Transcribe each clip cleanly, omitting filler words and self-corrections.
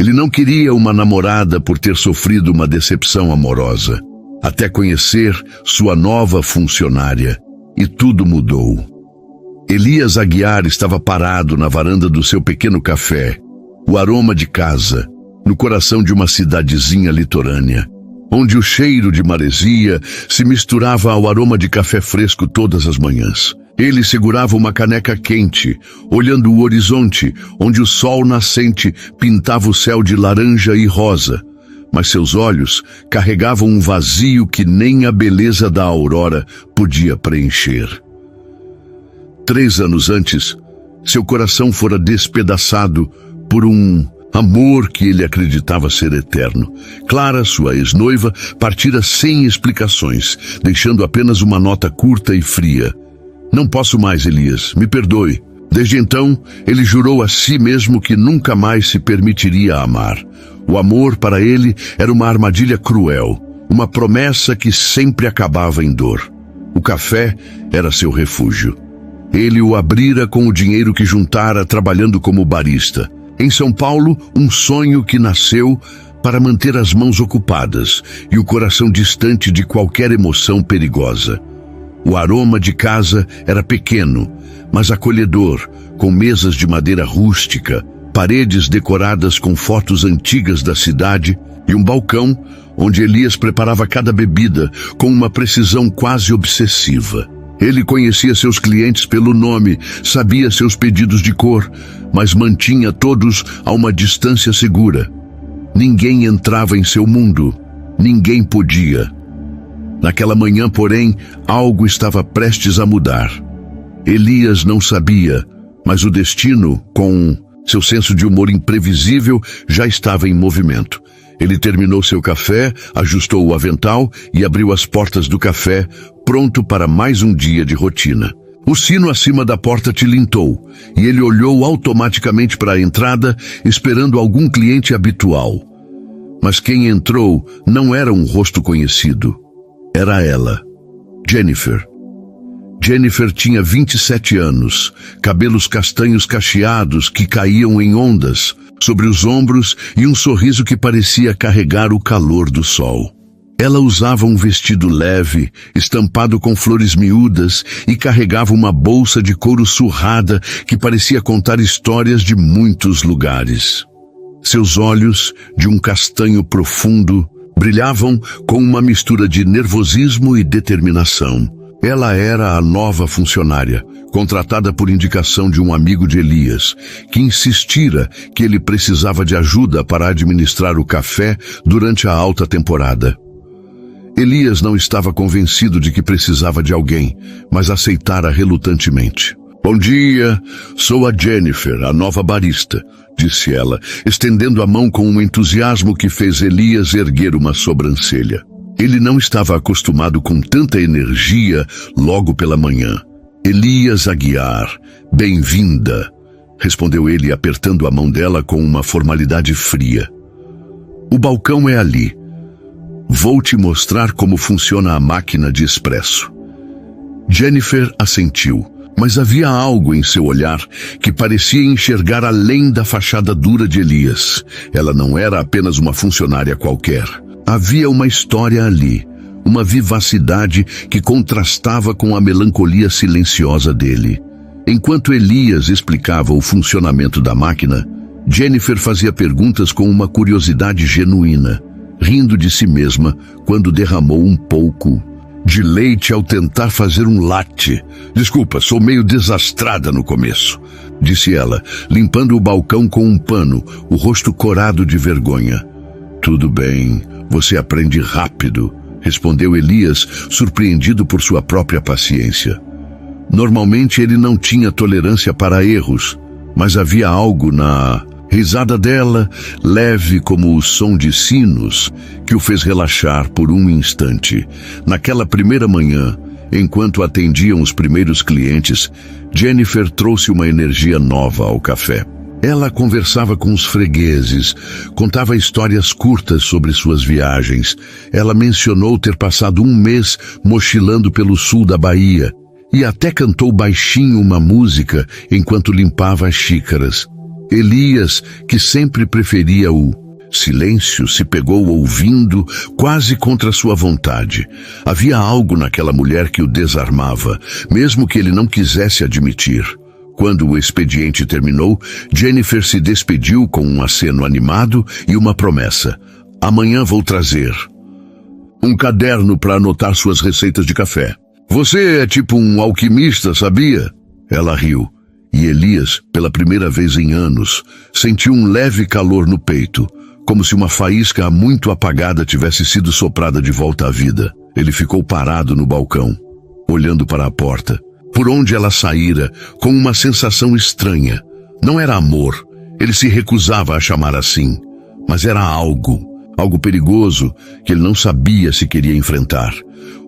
Ele não queria uma namorada por ter sofrido uma decepção amorosa, até conhecer sua nova funcionária, e tudo mudou. Elias Aguiar estava parado na varanda do seu pequeno café, o aroma de casa, no coração de uma cidadezinha litorânea, onde o cheiro de maresia se misturava ao aroma de café fresco todas as manhãs. Ele segurava uma caneca quente, olhando o horizonte, onde o sol nascente pintava o céu de laranja e rosa, mas seus olhos carregavam um vazio que nem a beleza da aurora podia preencher. 3 anos antes, seu coração fora despedaçado por um amor que ele acreditava ser eterno. Clara, sua ex-noiva, partira sem explicações, deixando apenas uma nota curta e fria. Não posso mais, Elias, me perdoe. Desde então, ele jurou a si mesmo que nunca mais se permitiria amar. O amor para ele era uma armadilha cruel, uma promessa que sempre acabava em dor. O café era seu refúgio. Ele o abrira com o dinheiro que juntara trabalhando como barista. Em São Paulo, um sonho que nasceu para manter as mãos ocupadas e o coração distante de qualquer emoção perigosa. O aroma de casa era pequeno, mas acolhedor, com mesas de madeira rústica, paredes decoradas com fotos antigas da cidade e um balcão onde Elias preparava cada bebida com uma precisão quase obsessiva. Ele conhecia seus clientes pelo nome, sabia seus pedidos de cor, mas mantinha todos a uma distância segura. Ninguém entrava em seu mundo, ninguém podia. Naquela manhã, porém, algo estava prestes a mudar. Elias não sabia, mas o destino, com seu senso de humor imprevisível, já estava em movimento. Ele terminou seu café, ajustou o avental e abriu as portas do café, pronto para mais um dia de rotina. O sino acima da porta tilintou, e ele olhou automaticamente para a entrada, esperando algum cliente habitual. Mas quem entrou não era um rosto conhecido. Era ela, Jennifer. Jennifer tinha 27 anos, cabelos castanhos cacheados que caíam em ondas sobre os ombros e um sorriso que parecia carregar o calor do sol. Ela usava um vestido leve, estampado com flores miúdas, e carregava uma bolsa de couro surrada que parecia contar histórias de muitos lugares. Seus olhos, de um castanho profundo, brilhavam com uma mistura de nervosismo e determinação. Ela era a nova funcionária, contratada por indicação de um amigo de Elias, que insistira que ele precisava de ajuda para administrar o café durante a alta temporada. Elias não estava convencido de que precisava de alguém, mas aceitara relutantemente. "Bom dia, sou a Jennifer, a nova barista", disse ela, estendendo a mão com um entusiasmo que fez Elias erguer uma sobrancelha. Ele não estava acostumado com tanta energia logo pela manhã. "Elias Aguiar, bem-vinda", respondeu ele, apertando a mão dela com uma formalidade fria. "O balcão é ali. Vou te mostrar como funciona a máquina de expresso." Jennifer assentiu, mas havia algo em seu olhar que parecia enxergar além da fachada dura de Elias. Ela não era apenas uma funcionária qualquer. Havia uma história ali, uma vivacidade que contrastava com a melancolia silenciosa dele. Enquanto Elias explicava o funcionamento da máquina, Jennifer fazia perguntas com uma curiosidade genuína, rindo de si mesma quando derramou um pouco de leite ao tentar fazer um latte. "Desculpa, sou meio desastrada no começo", disse ela, limpando o balcão com um pano, o rosto corado de vergonha. "Tudo bem, você aprende rápido", respondeu Elias, surpreendido por sua própria paciência. Normalmente ele não tinha tolerância para erros, mas havia algo na risada dela, leve como o som de sinos, que o fez relaxar por um instante. Naquela primeira manhã, enquanto atendiam os primeiros clientes, Jennifer trouxe uma energia nova ao café. Ela conversava com os fregueses, contava histórias curtas sobre suas viagens. Ela mencionou ter passado um mês mochilando pelo sul da Bahia e até cantou baixinho uma música enquanto limpava as xícaras. Elias, que sempre preferia o silêncio, se pegou ouvindo, quase contra sua vontade. Havia algo naquela mulher que o desarmava, mesmo que ele não quisesse admitir. Quando o expediente terminou, Jennifer se despediu com um aceno animado e uma promessa: amanhã vou trazer um caderno para anotar suas receitas de café. Você é tipo um alquimista, sabia? Ela riu, e Elias, pela primeira vez em anos, sentiu um leve calor no peito, como se uma faísca muito apagada tivesse sido soprada de volta à vida. Ele ficou parado no balcão, olhando para a porta, por onde ela saíra, com uma sensação estranha. Não era amor, ele se recusava a chamar assim, mas era algo perigoso que ele não sabia se queria enfrentar.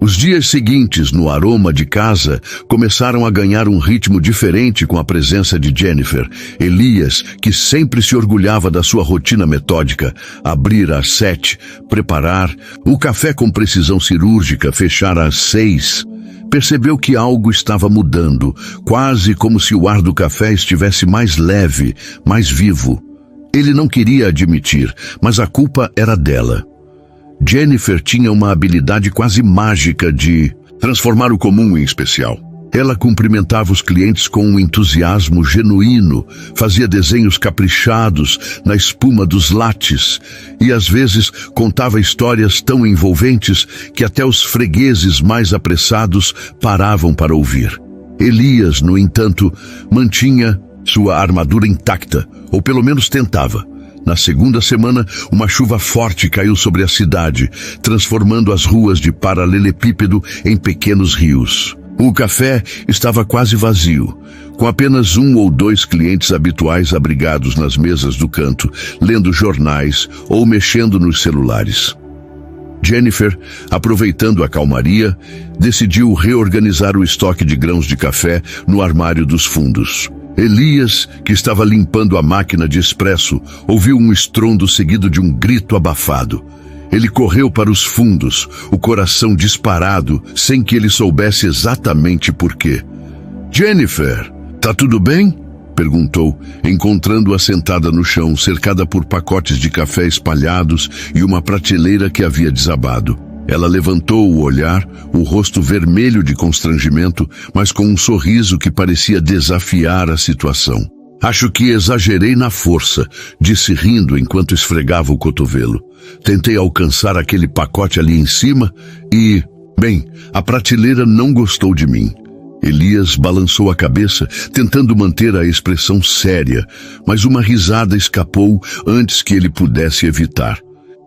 Os dias seguintes, no aroma de casa, começaram a ganhar um ritmo diferente com a presença de Jennifer. Elias, que sempre se orgulhava da sua rotina metódica, abrir às 7, preparar o café com precisão cirúrgica, fechar às 6, percebeu que algo estava mudando, quase como se o ar do café estivesse mais leve, mais vivo. Ele não queria admitir, mas a culpa era dela. Jennifer tinha uma habilidade quase mágica de transformar o comum em especial. Ela cumprimentava os clientes com um entusiasmo genuíno, fazia desenhos caprichados na espuma dos lattes e às vezes contava histórias tão envolventes que até os fregueses mais apressados paravam para ouvir. Elias, no entanto, mantinha sua armadura intacta, ou pelo menos tentava. Na segunda semana, uma chuva forte caiu sobre a cidade, transformando as ruas de paralelepípedo em pequenos rios. O café estava quase vazio, com apenas 1 ou 2 clientes habituais abrigados nas mesas do canto, lendo jornais ou mexendo nos celulares. Jennifer, aproveitando a calmaria, decidiu reorganizar o estoque de grãos de café no armário dos fundos. Elias, que estava limpando a máquina de expresso, ouviu um estrondo seguido de um grito abafado. Ele correu para os fundos, o coração disparado, sem que ele soubesse exatamente por quê. "Jennifer, tá tudo bem?" perguntou, encontrando-a sentada no chão, cercada por pacotes de café espalhados e uma prateleira que havia desabado. Ela levantou o olhar, o rosto vermelho de constrangimento, mas com um sorriso que parecia desafiar a situação. "Acho que exagerei na força", disse rindo enquanto esfregava o cotovelo. "Tentei alcançar aquele pacote ali em cima e, bem, a prateleira não gostou de mim." Elias balançou a cabeça, tentando manter a expressão séria, mas uma risada escapou antes que ele pudesse evitar.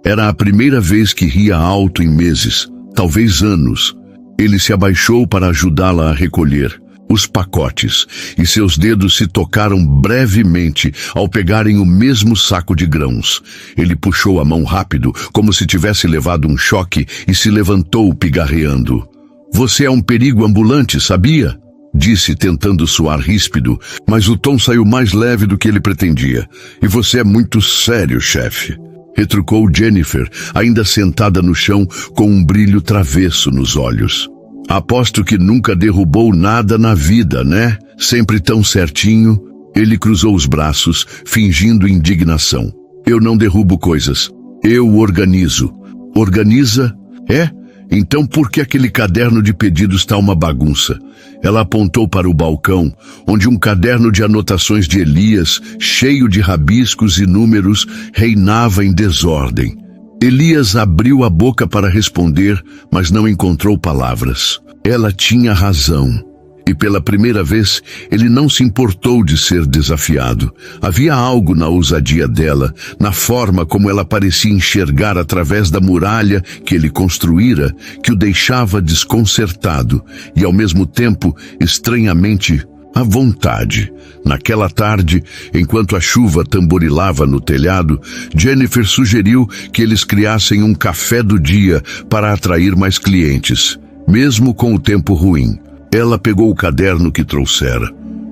Era a primeira vez que ria alto em meses, talvez anos. Ele se abaixou para ajudá-la a recolher os pacotes, e seus dedos se tocaram brevemente ao pegarem o mesmo saco de grãos. Ele puxou a mão rápido, como se tivesse levado um choque, e se levantou pigarreando. "Você é um perigo ambulante, sabia?" disse, tentando soar ríspido, mas o tom saiu mais leve do que ele pretendia. "E você é muito sério, chefe", retrucou Jennifer, ainda sentada no chão com um brilho travesso nos olhos. "Aposto que nunca derrubou nada na vida, né? Sempre tão certinho." Ele cruzou os braços, fingindo indignação. "Eu não derrubo coisas. Eu organizo." "Organiza? É? Então por que aquele caderno de pedidos está uma bagunça?" Ela apontou para o balcão, onde um caderno de anotações de Elias, cheio de rabiscos e números, reinava em desordem. Elias abriu a boca para responder, mas não encontrou palavras. Ela tinha razão. E pela primeira vez, ele não se importou de ser desafiado. Havia algo na ousadia dela, na forma como ela parecia enxergar através da muralha que ele construíra, que o deixava desconcertado e, ao mesmo tempo, estranhamente à vontade. Naquela tarde, enquanto a chuva tamborilava no telhado, Jennifer sugeriu que eles criassem um café do dia para atrair mais clientes, mesmo com o tempo ruim. Ela pegou o caderno que trouxera,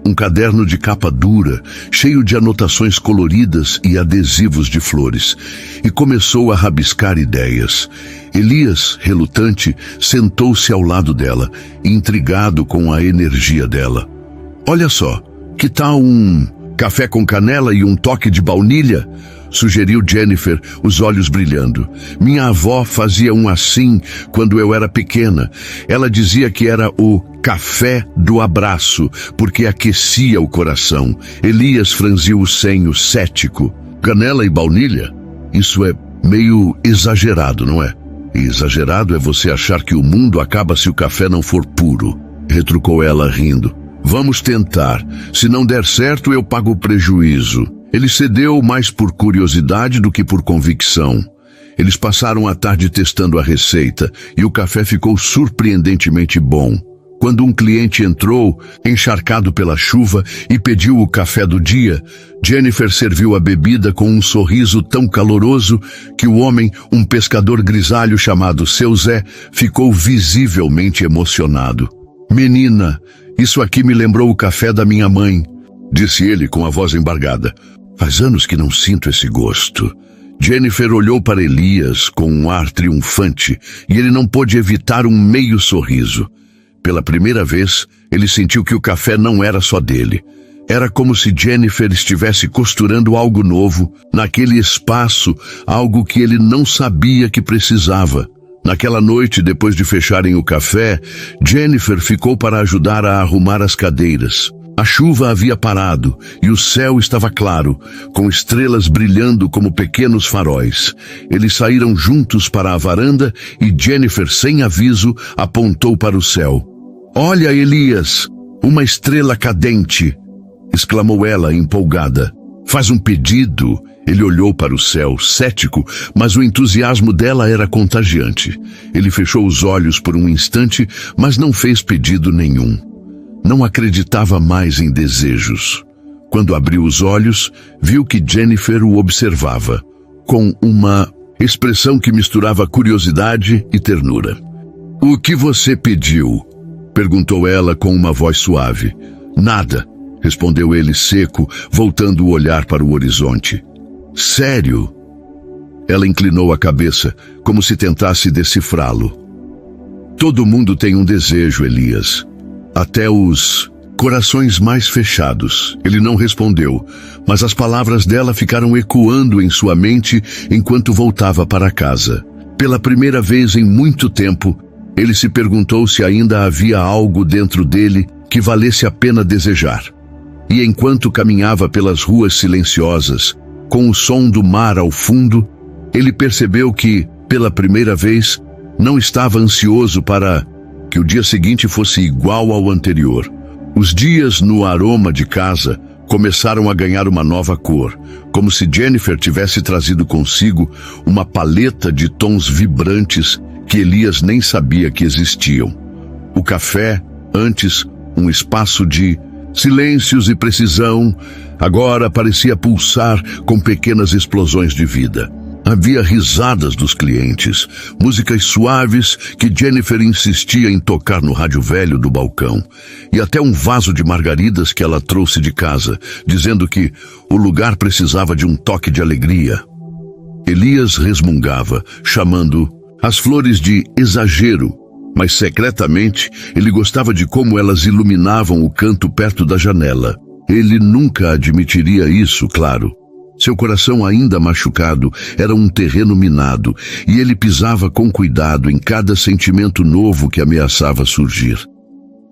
um caderno de capa dura, cheio de anotações coloridas e adesivos de flores, e começou a rabiscar ideias. Elias, relutante, sentou-se ao lado dela, intrigado com a energia dela. "Olha só, que tal um Café com canela e um toque de baunilha? Sugeriu Jennifer, os olhos brilhando. Minha avó fazia um assim quando eu era pequena. Ela dizia que era o café do abraço, porque aquecia o coração. Elias franziu o senho, cético. Canela e baunilha? Isso é meio exagerado, não é? E exagerado é você achar que o mundo acaba se o café não for puro, retrucou ela rindo. Vamos tentar. Se não der certo, eu pago o prejuízo. Ele cedeu mais por curiosidade do que por convicção. Eles passaram a tarde testando a receita e o café ficou surpreendentemente bom. Quando um cliente entrou, encharcado pela chuva, e pediu o café do dia, Jennifer serviu a bebida com um sorriso tão caloroso que o homem, um pescador grisalho chamado Seu Zé, ficou visivelmente emocionado. Menina, isso aqui me lembrou o café da minha mãe, disse ele com a voz embargada. Faz anos que não sinto esse gosto. Jennifer olhou para Elias com um ar triunfante e ele não pôde evitar um meio sorriso. Pela primeira vez, ele sentiu que o café não era só dele. Era como se Jennifer estivesse costurando algo novo, naquele espaço, algo que ele não sabia que precisava. Naquela noite, depois de fecharem o café, Jennifer ficou para ajudar a arrumar as cadeiras. A chuva havia parado e o céu estava claro, com estrelas brilhando como pequenos faróis. Eles saíram juntos para a varanda e Jennifer, sem aviso, apontou para o céu. Olha, Elias, uma estrela cadente, exclamou ela empolgada. Faz um pedido. Ele olhou para o céu, cético, mas o entusiasmo dela era contagiante. Ele fechou os olhos por um instante, mas não fez pedido nenhum. Não acreditava mais em desejos. Quando abriu os olhos, viu que Jennifer o observava, com uma expressão que misturava curiosidade e ternura. O que você pediu? Perguntou ela com uma voz suave. Nada, respondeu ele seco, voltando o olhar para o horizonte. Sério? Ela inclinou a cabeça, como se tentasse decifrá-lo. Todo mundo tem um desejo, Elias. Até os corações mais fechados. Ele não respondeu, mas as palavras dela ficaram ecoando em sua mente enquanto voltava para casa. Pela primeira vez em muito tempo, ele se perguntou se ainda havia algo dentro dele que valesse a pena desejar. E enquanto caminhava pelas ruas silenciosas, com o som do mar ao fundo, ele percebeu que, pela primeira vez, não estava ansioso para que o dia seguinte fosse igual ao anterior. Os dias no aroma de casa começaram a ganhar uma nova cor, como se Jennifer tivesse trazido consigo uma paleta de tons vibrantes que Elias nem sabia que existiam. O café, antes um espaço de silêncios e precisão, agora parecia pulsar com pequenas explosões de vida. Havia risadas dos clientes, músicas suaves que Jennifer insistia em tocar no rádio velho do balcão, e até um vaso de margaridas que ela trouxe de casa, dizendo que o lugar precisava de um toque de alegria. Elias resmungava, chamando as flores de exagero, mas secretamente ele gostava de como elas iluminavam o canto perto da janela. Ele nunca admitiria isso, claro. Seu coração ainda machucado era um terreno minado e ele pisava com cuidado em cada sentimento novo que ameaçava surgir.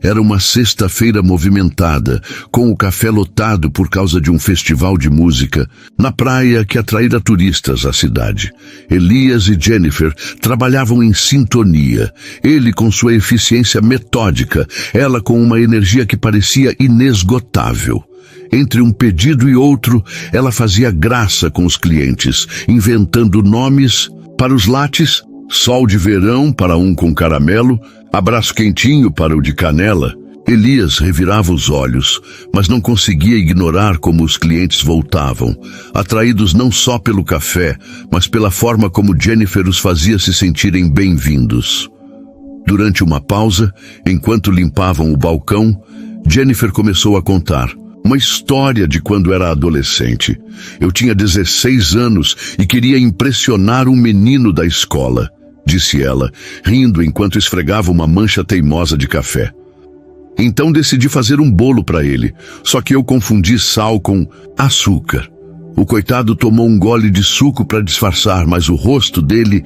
Era uma sexta-feira movimentada, com o café lotado por causa de um festival de música, na praia que atraíra turistas à cidade. Elias e Jennifer trabalhavam em sintonia, ele com sua eficiência metódica, ela com uma energia que parecia inesgotável. Entre um pedido e outro, ela fazia graça com os clientes, inventando nomes para os lattes, sol de verão para um com caramelo, abraço quentinho para o de canela. Elias revirava os olhos, mas não conseguia ignorar como os clientes voltavam, atraídos não só pelo café, mas pela forma como Jennifer os fazia se sentirem bem-vindos. Durante uma pausa, enquanto limpavam o balcão, Jennifer começou a contar uma história de quando era adolescente. Eu tinha 16 anos e queria impressionar um menino da escola, disse ela, rindo enquanto esfregava uma mancha teimosa de café. Então decidi fazer um bolo para ele, só que eu confundi sal com açúcar. O coitado tomou um gole de suco para disfarçar, mas o rosto dele,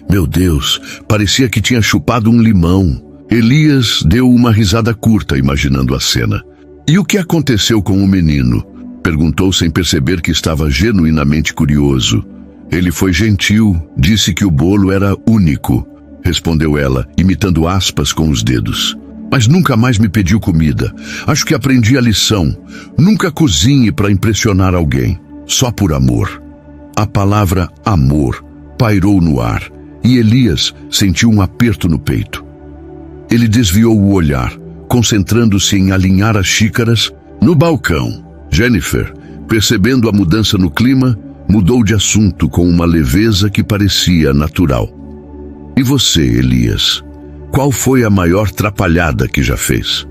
meu Deus, parecia que tinha chupado um limão. Elias deu uma risada curta, imaginando a cena. E o que aconteceu com o menino? Perguntou sem perceber que estava genuinamente curioso. Ele foi gentil, disse que o bolo era único, respondeu ela, imitando aspas com os dedos. Mas nunca mais me pediu comida. Acho que aprendi a lição. Nunca cozinhe para impressionar alguém, só por amor. A palavra amor pairou no ar e Elias sentiu um aperto no peito. Ele desviou o olhar, concentrando-se em alinhar as xícaras. No balcão, Jennifer, percebendo a mudança no clima, mudou de assunto com uma leveza que parecia natural. E você, Elias? Qual foi a maior trapalhada que já fez?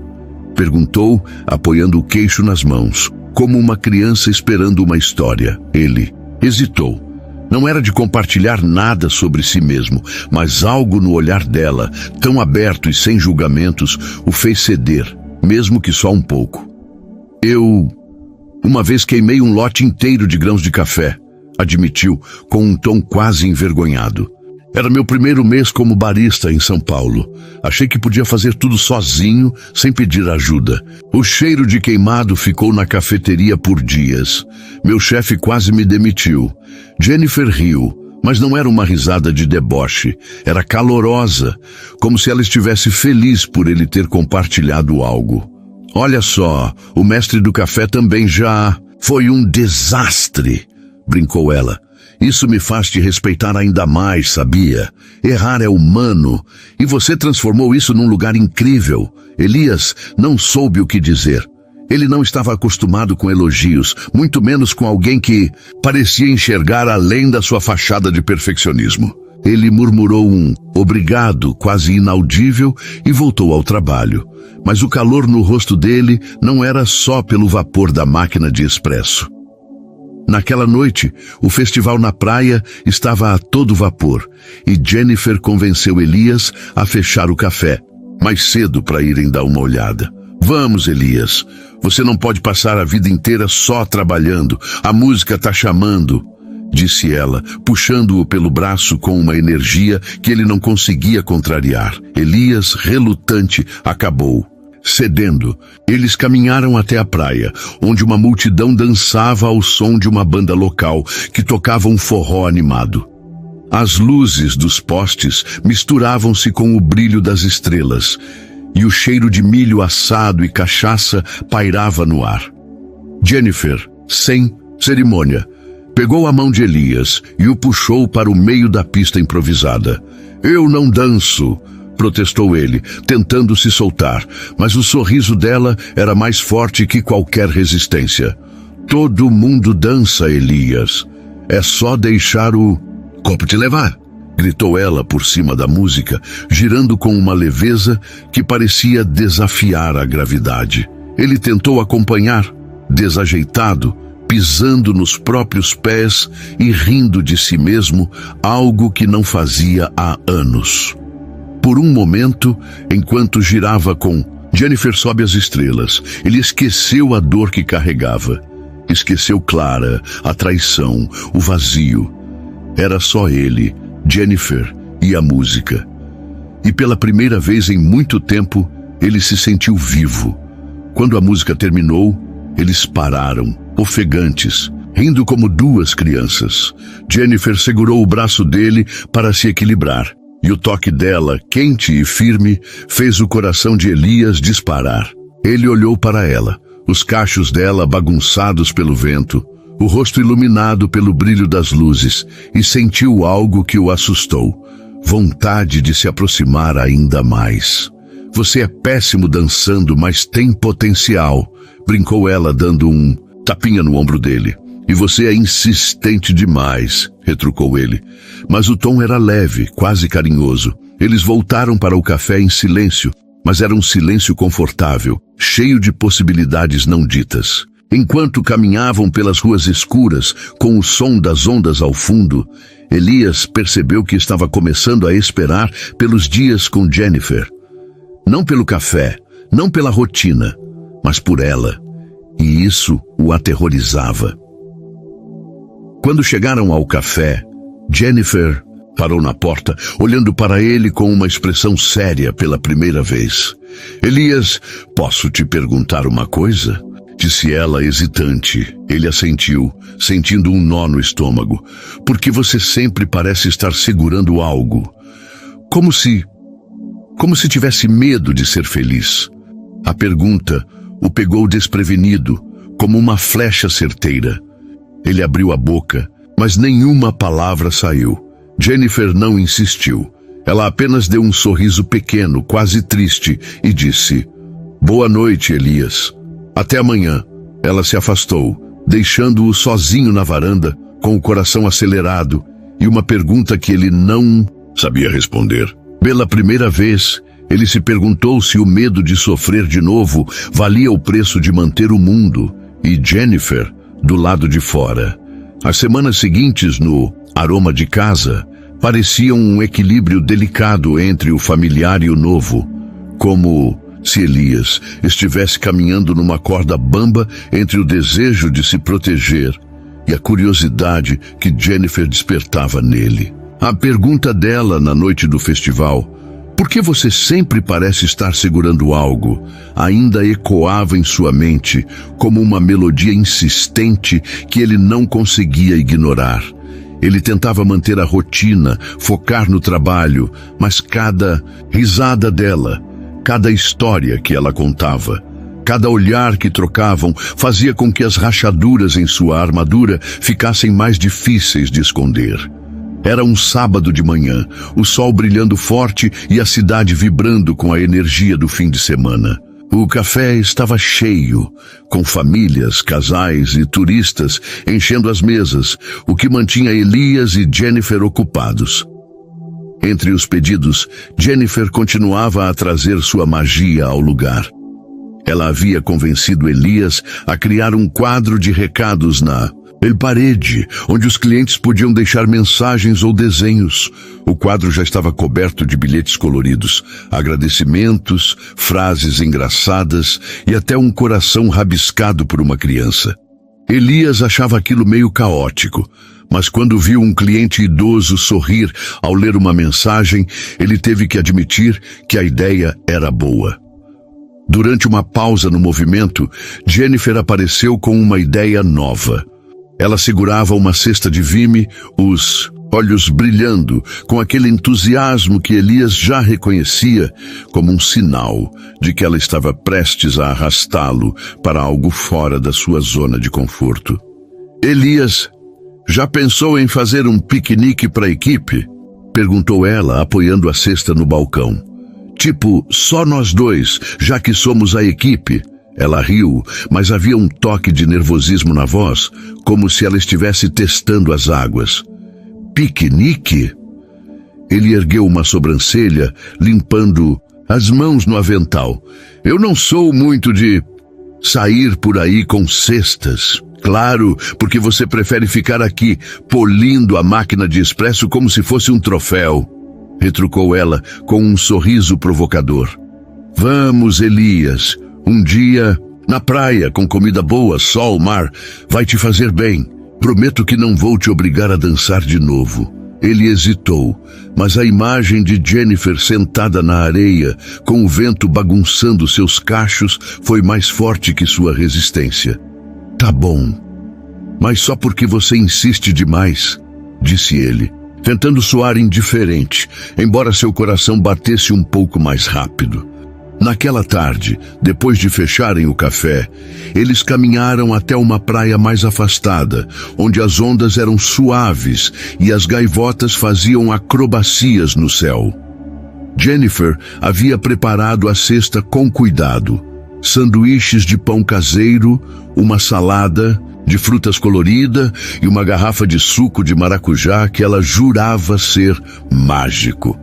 Perguntou, apoiando o queixo nas mãos, como uma criança esperando uma história. Ele hesitou. Não era de compartilhar nada sobre si mesmo, mas algo no olhar dela, tão aberto e sem julgamentos, o fez ceder, mesmo que só um pouco. Uma vez queimei um lote inteiro de grãos de café, admitiu, com um tom quase envergonhado. Era meu primeiro mês como barista em São Paulo. Achei que podia fazer tudo sozinho, sem pedir ajuda. O cheiro de queimado ficou na cafeteria por dias. Meu chefe quase me demitiu. Jennifer riu, mas não era uma risada de deboche. Era calorosa, como se ela estivesse feliz por ele ter compartilhado algo. Olha só, o mestre do café também já... Foi um desastre, brincou ela. Isso me faz te respeitar ainda mais, sabia? Errar é humano, e você transformou isso num lugar incrível. Elias não soube o que dizer. Ele não estava acostumado com elogios, muito menos com alguém que parecia enxergar além da sua fachada de perfeccionismo. Ele murmurou um obrigado quase inaudível e voltou ao trabalho. Mas o calor no rosto dele não era só pelo vapor da máquina de expresso. Naquela noite, o festival na praia estava a todo vapor e Jennifer convenceu Elias a fechar o café, mais cedo para irem dar uma olhada. Vamos, Elias, você não pode passar a vida inteira só trabalhando, a música tá chamando, disse ela, puxando-o pelo braço com uma energia que ele não conseguia contrariar. Elias, relutante, acabou. Cedendo, eles caminharam até a praia, onde uma multidão dançava ao som de uma banda local que tocava um forró animado. As luzes dos postes misturavam-se com o brilho das estrelas, e o cheiro de milho assado e cachaça pairava no ar. Jennifer, sem cerimônia, pegou a mão de Elias e o puxou para o meio da pista improvisada. Eu não danço, protestou ele, tentando se soltar, mas o sorriso dela era mais forte que qualquer resistência. Todo mundo dança, Elias. É só deixar o copo te levar, gritou ela por cima da música, girando com uma leveza que parecia desafiar a gravidade. Ele tentou acompanhar, desajeitado, pisando nos próprios pés e rindo de si mesmo, algo que não fazia há anos. Por um momento, enquanto girava com Jennifer sobe as estrelas, ele esqueceu a dor que carregava. Esqueceu Clara, a traição, o vazio. Era só ele, Jennifer e a música. E pela primeira vez em muito tempo, ele se sentiu vivo. Quando a música terminou, eles pararam, ofegantes, rindo como duas crianças. Jennifer segurou o braço dele para se equilibrar. E o toque dela, quente e firme, fez o coração de Elias disparar. Ele olhou para ela, os cachos dela bagunçados pelo vento, o rosto iluminado pelo brilho das luzes, e sentiu algo que o assustou. Vontade de se aproximar ainda mais. Você é péssimo dançando, mas tem potencial, brincou ela dando um tapinha no ombro dele. E você é insistente demais, retrucou ele. Mas o tom era leve, quase carinhoso. Eles voltaram para o café em silêncio, mas era um silêncio confortável, cheio de possibilidades não ditas. Enquanto caminhavam pelas ruas escuras, com o som das ondas ao fundo, Elias percebeu que estava começando a esperar pelos dias com Jennifer. Não pelo café, não pela rotina, mas por ela, e isso o aterrorizava. Quando chegaram ao café, Jennifer parou na porta, olhando para ele com uma expressão séria pela primeira vez. Elias, posso te perguntar uma coisa? Disse ela, hesitante. Ele assentiu, sentindo um nó no estômago. Porque você sempre parece estar segurando algo. Como se tivesse medo de ser feliz. A pergunta o pegou desprevenido, como uma flecha certeira. Ele abriu a boca, mas nenhuma palavra saiu. Jennifer não insistiu. Ela apenas deu um sorriso pequeno, quase triste, e disse: "Boa noite, Elias. Até amanhã." Ela se afastou, deixando-o sozinho na varanda, com o coração acelerado e uma pergunta que ele não sabia responder. Pela primeira vez, ele se perguntou se o medo de sofrer de novo valia o preço de manter o mundo e Jennifer do lado de fora. As semanas seguintes, no aroma de casa, pareciam um equilíbrio delicado entre o familiar e o novo, como se Elias estivesse caminhando numa corda bamba entre o desejo de se proteger e a curiosidade que Jennifer despertava nele. A pergunta dela na noite do festival, "Por que você sempre parece estar segurando algo?", ainda ecoava em sua mente como uma melodia insistente que ele não conseguia ignorar. Ele tentava manter a rotina, focar no trabalho, mas cada risada dela, cada história que ela contava, cada olhar que trocavam fazia com que as rachaduras em sua armadura ficassem mais difíceis de esconder. Era um sábado de manhã, o sol brilhando forte e a cidade vibrando com a energia do fim de semana. O café estava cheio, com famílias, casais e turistas enchendo as mesas, o que mantinha Elias e Jennifer ocupados. Entre os pedidos, Jennifer continuava a trazer sua magia ao lugar. Ela havia convencido Elias a criar um quadro de recados na parede, onde os clientes podiam deixar mensagens ou desenhos. O quadro já estava coberto de bilhetes coloridos, agradecimentos, frases engraçadas e até um coração rabiscado por uma criança. Elias achava aquilo meio caótico, mas quando viu um cliente idoso sorrir ao ler uma mensagem, ele teve que admitir que a ideia era boa. Durante uma pausa no movimento, Jennifer apareceu com uma ideia nova. Ela segurava uma cesta de vime, os olhos brilhando, com aquele entusiasmo que Elias já reconhecia como um sinal de que ela estava prestes a arrastá-lo para algo fora da sua zona de conforto. "Elias, já pensou em fazer um piquenique para a equipe?", perguntou ela, apoiando a cesta no balcão. "Tipo, só nós dois, já que somos a equipe." Ela riu, mas havia um toque de nervosismo na voz, como se ela estivesse testando as águas. "Piquenique?" Ele ergueu uma sobrancelha, limpando as mãos no avental. "Eu não sou muito de sair por aí com cestas." "Claro, porque você prefere ficar aqui, polindo a máquina de expresso como se fosse um troféu", retrucou ela com um sorriso provocador. "Vamos, Elias. Um dia, na praia, com comida boa, sol, mar, vai te fazer bem. Prometo que não vou te obrigar a dançar de novo." Ele hesitou, mas a imagem de Jennifer sentada na areia, com o vento bagunçando seus cachos, foi mais forte que sua resistência. "Tá bom, mas só porque você insiste demais", disse ele, tentando soar indiferente, embora seu coração batesse um pouco mais rápido. Naquela tarde, depois de fecharem o café, eles caminharam até uma praia mais afastada, onde as ondas eram suaves e as gaivotas faziam acrobacias no céu. Jennifer havia preparado a cesta com cuidado: sanduíches de pão caseiro, uma salada de frutas colorida e uma garrafa de suco de maracujá que ela jurava ser mágico.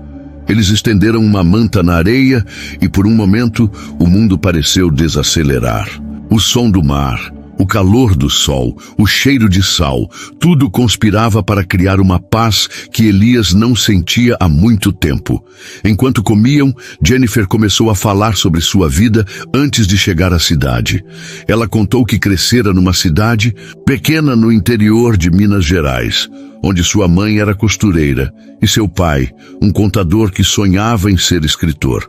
Eles estenderam uma manta na areia e por um momento o mundo pareceu desacelerar. O som do mar, O calor do sol, o cheiro de sal, tudo conspirava para criar uma paz que Elias não sentia há muito tempo. Enquanto comiam, Jennifer começou a falar sobre sua vida antes de chegar à cidade. Ela contou que crescera numa cidade pequena no interior de Minas Gerais, onde sua mãe era costureira e seu pai, um contador que sonhava em ser escritor.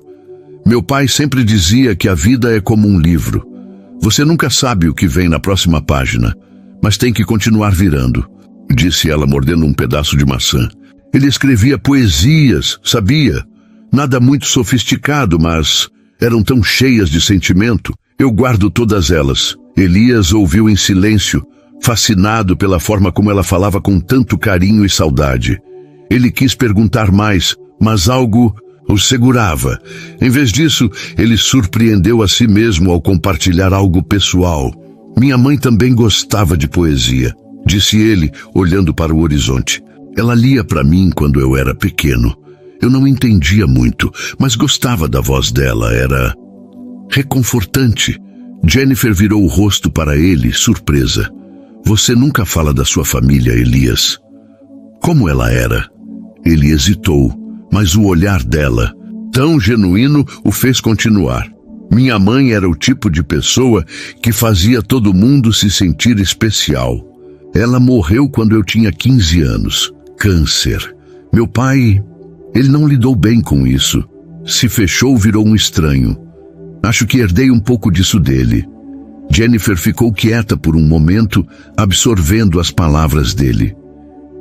Meu pai sempre dizia que a vida é como um livro. Você nunca sabe o que vem na próxima página, mas tem que continuar virando, disse ela mordendo um pedaço de maçã. Ele escrevia poesias, sabia? Nada muito sofisticado, mas eram tão cheias de sentimento. Eu guardo todas elas. Elias ouviu em silêncio, fascinado pela forma como ela falava com tanto carinho e saudade. Ele quis perguntar mais, mas algo o segurava. Em vez disso, ele surpreendeu a si mesmo ao compartilhar algo pessoal. Minha mãe também gostava de poesia, disse ele, olhando para o horizonte. Ela lia para mim quando eu era pequeno. Eu não entendia muito, mas gostava da voz dela, era reconfortante. Jennifer virou o rosto para ele, surpresa. Você nunca fala da sua família, Elias. Como ela era? Ele hesitou, mas o olhar dela, tão genuíno, o fez continuar. Minha mãe era o tipo de pessoa que fazia todo mundo se sentir especial. Ela morreu quando eu tinha 15 anos. Câncer. Meu pai, ele não lidou bem com isso. Se fechou, virou um estranho. Acho que herdei um pouco disso dele. Jennifer ficou quieta por um momento, absorvendo as palavras dele.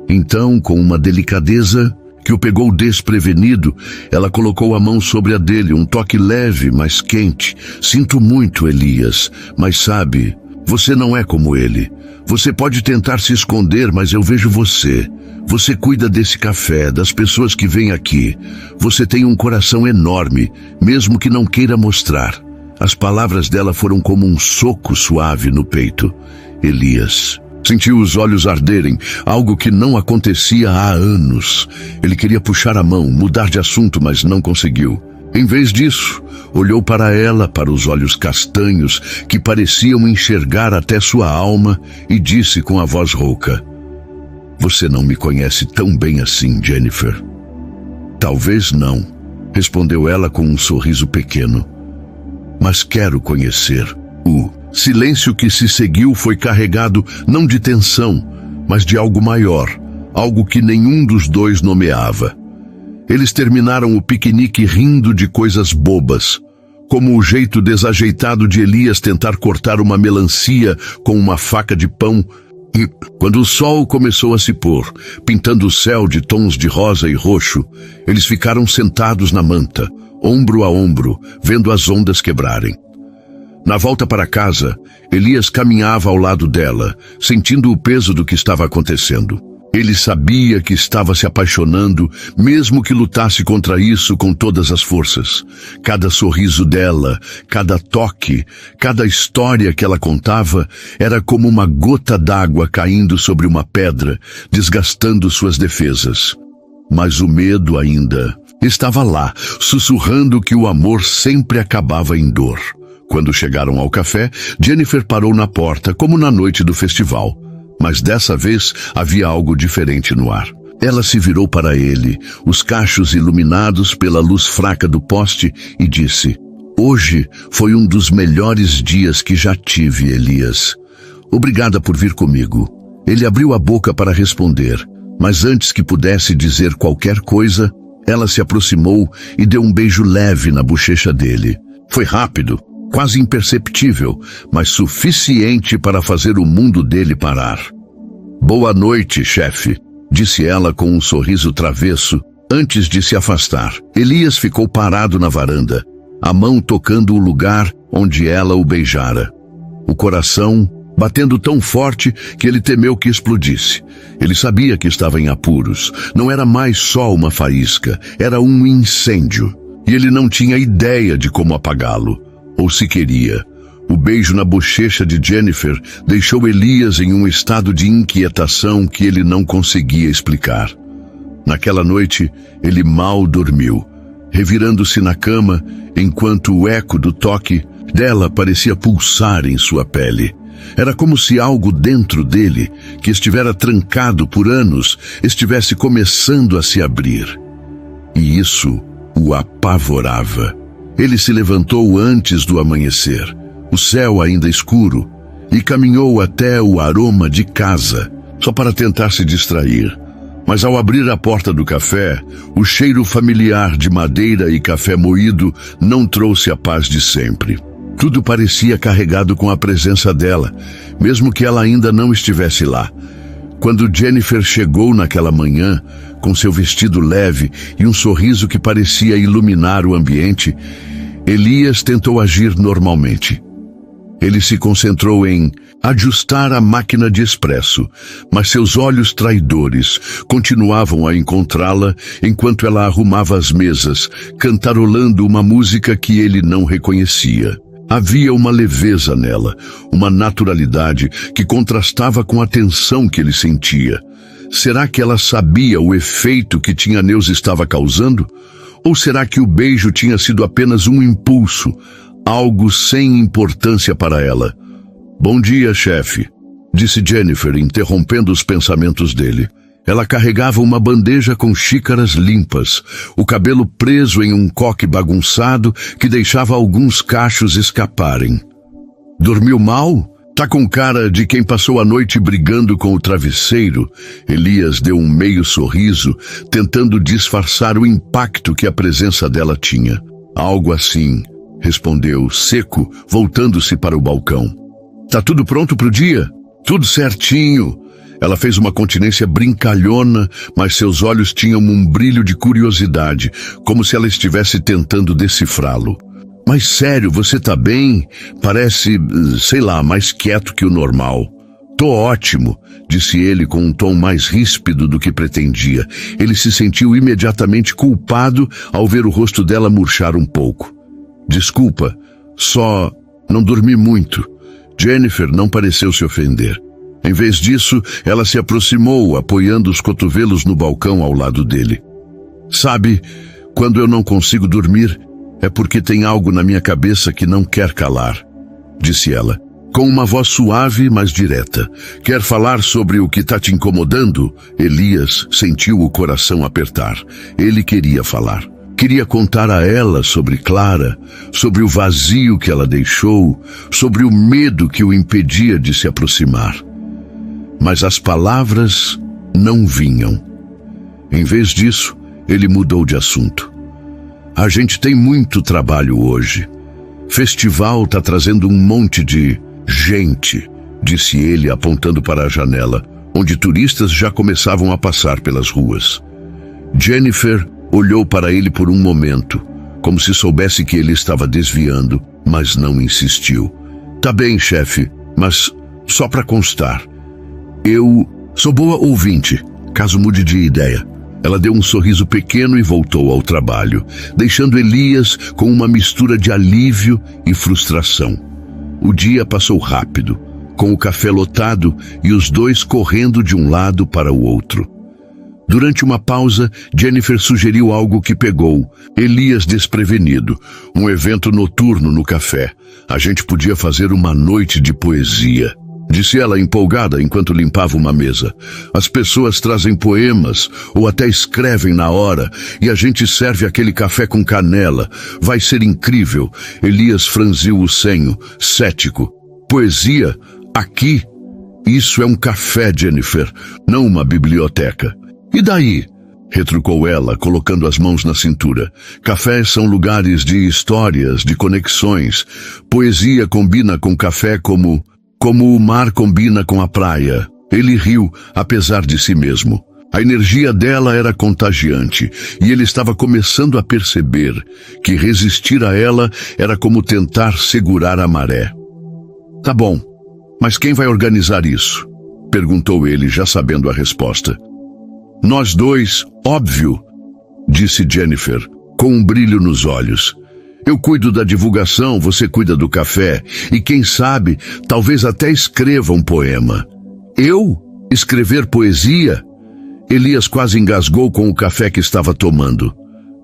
Então, com uma delicadeza que o pegou desprevenido, ela colocou a mão sobre a dele, um toque leve, mas quente. Sinto muito, Elias, mas sabe, você não é como ele. Você pode tentar se esconder, mas eu vejo você. Você cuida desse café, das pessoas que vêm aqui. Você tem um coração enorme, mesmo que não queira mostrar. As palavras dela foram como um soco suave no peito. Elias sentiu os olhos arderem, algo que não acontecia há anos. Ele queria puxar a mão, mudar de assunto, mas não conseguiu. Em vez disso, olhou para ela, para os olhos castanhos, que pareciam enxergar até sua alma, e disse com a voz rouca: Você não me conhece tão bem assim, Jennifer. Talvez não, respondeu ela com um sorriso pequeno. Mas quero conhecer. O silêncio que se seguiu foi carregado não de tensão, mas de algo maior, algo que nenhum dos dois nomeava. Eles terminaram o piquenique rindo de coisas bobas, como o jeito desajeitado de Elias tentar cortar uma melancia com uma faca de pão. E, quando o sol começou a se pôr, pintando o céu de tons de rosa e roxo, eles ficaram sentados na manta, ombro a ombro, vendo as ondas quebrarem. Na volta para casa, Elias caminhava ao lado dela, sentindo o peso do que estava acontecendo. Ele sabia que estava se apaixonando, mesmo que lutasse contra isso com todas as forças. Cada sorriso dela, cada toque, cada história que ela contava era como uma gota d'água caindo sobre uma pedra, desgastando suas defesas. Mas o medo ainda estava lá, sussurrando que o amor sempre acabava em dor. Quando chegaram ao café, Jennifer parou na porta, como na noite do festival. Mas dessa vez havia algo diferente no ar. Ela se virou para ele, os cachos iluminados pela luz fraca do poste, e disse: Hoje foi um dos melhores dias que já tive, Elias. Obrigada por vir comigo. Ele abriu a boca para responder, mas antes que pudesse dizer qualquer coisa, ela se aproximou e deu um beijo leve na bochecha dele. Foi rápido, quase imperceptível, mas suficiente para fazer o mundo dele parar. Boa noite, chefe, disse ela com um sorriso travesso, antes de se afastar. Elias ficou parado na varanda, a mão tocando o lugar onde ela o beijara. O coração batendo tão forte que ele temeu que explodisse. Ele sabia que estava em apuros. Não era mais só uma faísca, era um incêndio. E ele não tinha ideia de como apagá-lo. Ou se queria. O beijo na bochecha de Jennifer deixou Elias em um estado de inquietação que ele não conseguia explicar. Naquela noite, ele mal dormiu, revirando-se na cama, enquanto o eco do toque dela parecia pulsar em sua pele. Era como se algo dentro dele, que estivera trancado por anos, estivesse começando a se abrir. E isso o apavorava. Ele se levantou antes do amanhecer, o céu ainda escuro, e caminhou até o aroma de casa, só para tentar se distrair. Mas ao abrir a porta do café, o cheiro familiar de madeira e café moído não trouxe a paz de sempre. Tudo parecia carregado com a presença dela, mesmo que ela ainda não estivesse lá. Quando Jennifer chegou naquela manhã, com seu vestido leve e um sorriso que parecia iluminar o ambiente, Elias tentou agir normalmente. Ele se concentrou em ajustar a máquina de expresso, mas seus olhos traidores continuavam a encontrá-la enquanto ela arrumava as mesas, cantarolando uma música que ele não reconhecia. Havia uma leveza nela, uma naturalidade que contrastava com a tensão que ele sentia. Será que ela sabia o efeito que Tina Neus estava causando? Ou será que o beijo tinha sido apenas um impulso, algo sem importância para ela? Bom dia, chefe, disse Jennifer, interrompendo os pensamentos dele. Ela carregava uma bandeja com xícaras limpas, o cabelo preso em um coque bagunçado que deixava alguns cachos escaparem. Dormiu mal? Tá com cara de quem passou a noite brigando com o travesseiro. Elias deu um meio sorriso, tentando disfarçar o impacto que a presença dela tinha. Algo assim, respondeu, seco, voltando-se para o balcão. Tá tudo pronto pro dia? Tudo certinho. Ela fez uma continência brincalhona, mas seus olhos tinham um brilho de curiosidade, como se ela estivesse tentando decifrá-lo. Mas sério, você tá bem? Parece, sei lá, mais quieto que o normal. Tô ótimo, disse ele com um tom mais ríspido do que pretendia. Ele se sentiu imediatamente culpado ao ver o rosto dela murchar um pouco. Desculpa, só não dormi muito. Jennifer não pareceu se ofender. Em vez disso, ela se aproximou, apoiando os cotovelos no balcão ao lado dele. Sabe, quando eu não consigo dormir, é porque tem algo na minha cabeça que não quer calar, disse ela, com uma voz suave, mas direta. Quer falar sobre o que está te incomodando? Elias sentiu o coração apertar. Ele queria falar. Queria contar a ela sobre Clara, sobre o vazio que ela deixou, sobre o medo que o impedia de se aproximar. Mas as palavras não vinham. Em vez disso, ele mudou de assunto. A gente tem muito trabalho hoje. Festival tá trazendo um monte de gente, disse ele apontando para a janela, onde turistas já começavam a passar pelas ruas. Jennifer olhou para ele por um momento, como se soubesse que ele estava desviando, mas não insistiu. Tá bem, chefe, mas só para constar. Eu sou boa ouvinte, caso mude de ideia. Ela deu um sorriso pequeno e voltou ao trabalho, deixando Elias com uma mistura de alívio e frustração. O dia passou rápido, com o café lotado e os dois correndo de um lado para o outro. Durante uma pausa, Jennifer sugeriu algo que pegou Elias desprevenido, um evento noturno no café. A gente podia fazer uma noite de poesia, disse ela empolgada enquanto limpava uma mesa. As pessoas trazem poemas ou até escrevem na hora e a gente serve aquele café com canela. Vai ser incrível. Elias franziu o senho, cético. Poesia? Aqui? Isso é um café, Jennifer, não uma biblioteca. E daí? Retrucou ela, colocando as mãos na cintura. Cafés são lugares de histórias, de conexões. Poesia combina com café como o mar combina com a praia. Ele riu, apesar de si mesmo. A energia dela era contagiante, e ele estava começando a perceber que resistir a ela era como tentar segurar a maré. Tá bom, mas quem vai organizar isso? Perguntou ele, já sabendo a resposta. Nós dois, óbvio, disse Jennifer, com um brilho nos olhos. Eu cuido da divulgação, você cuida do café, e quem sabe, talvez até escreva um poema. Eu? Escrever poesia? Elias quase engasgou com o café que estava tomando.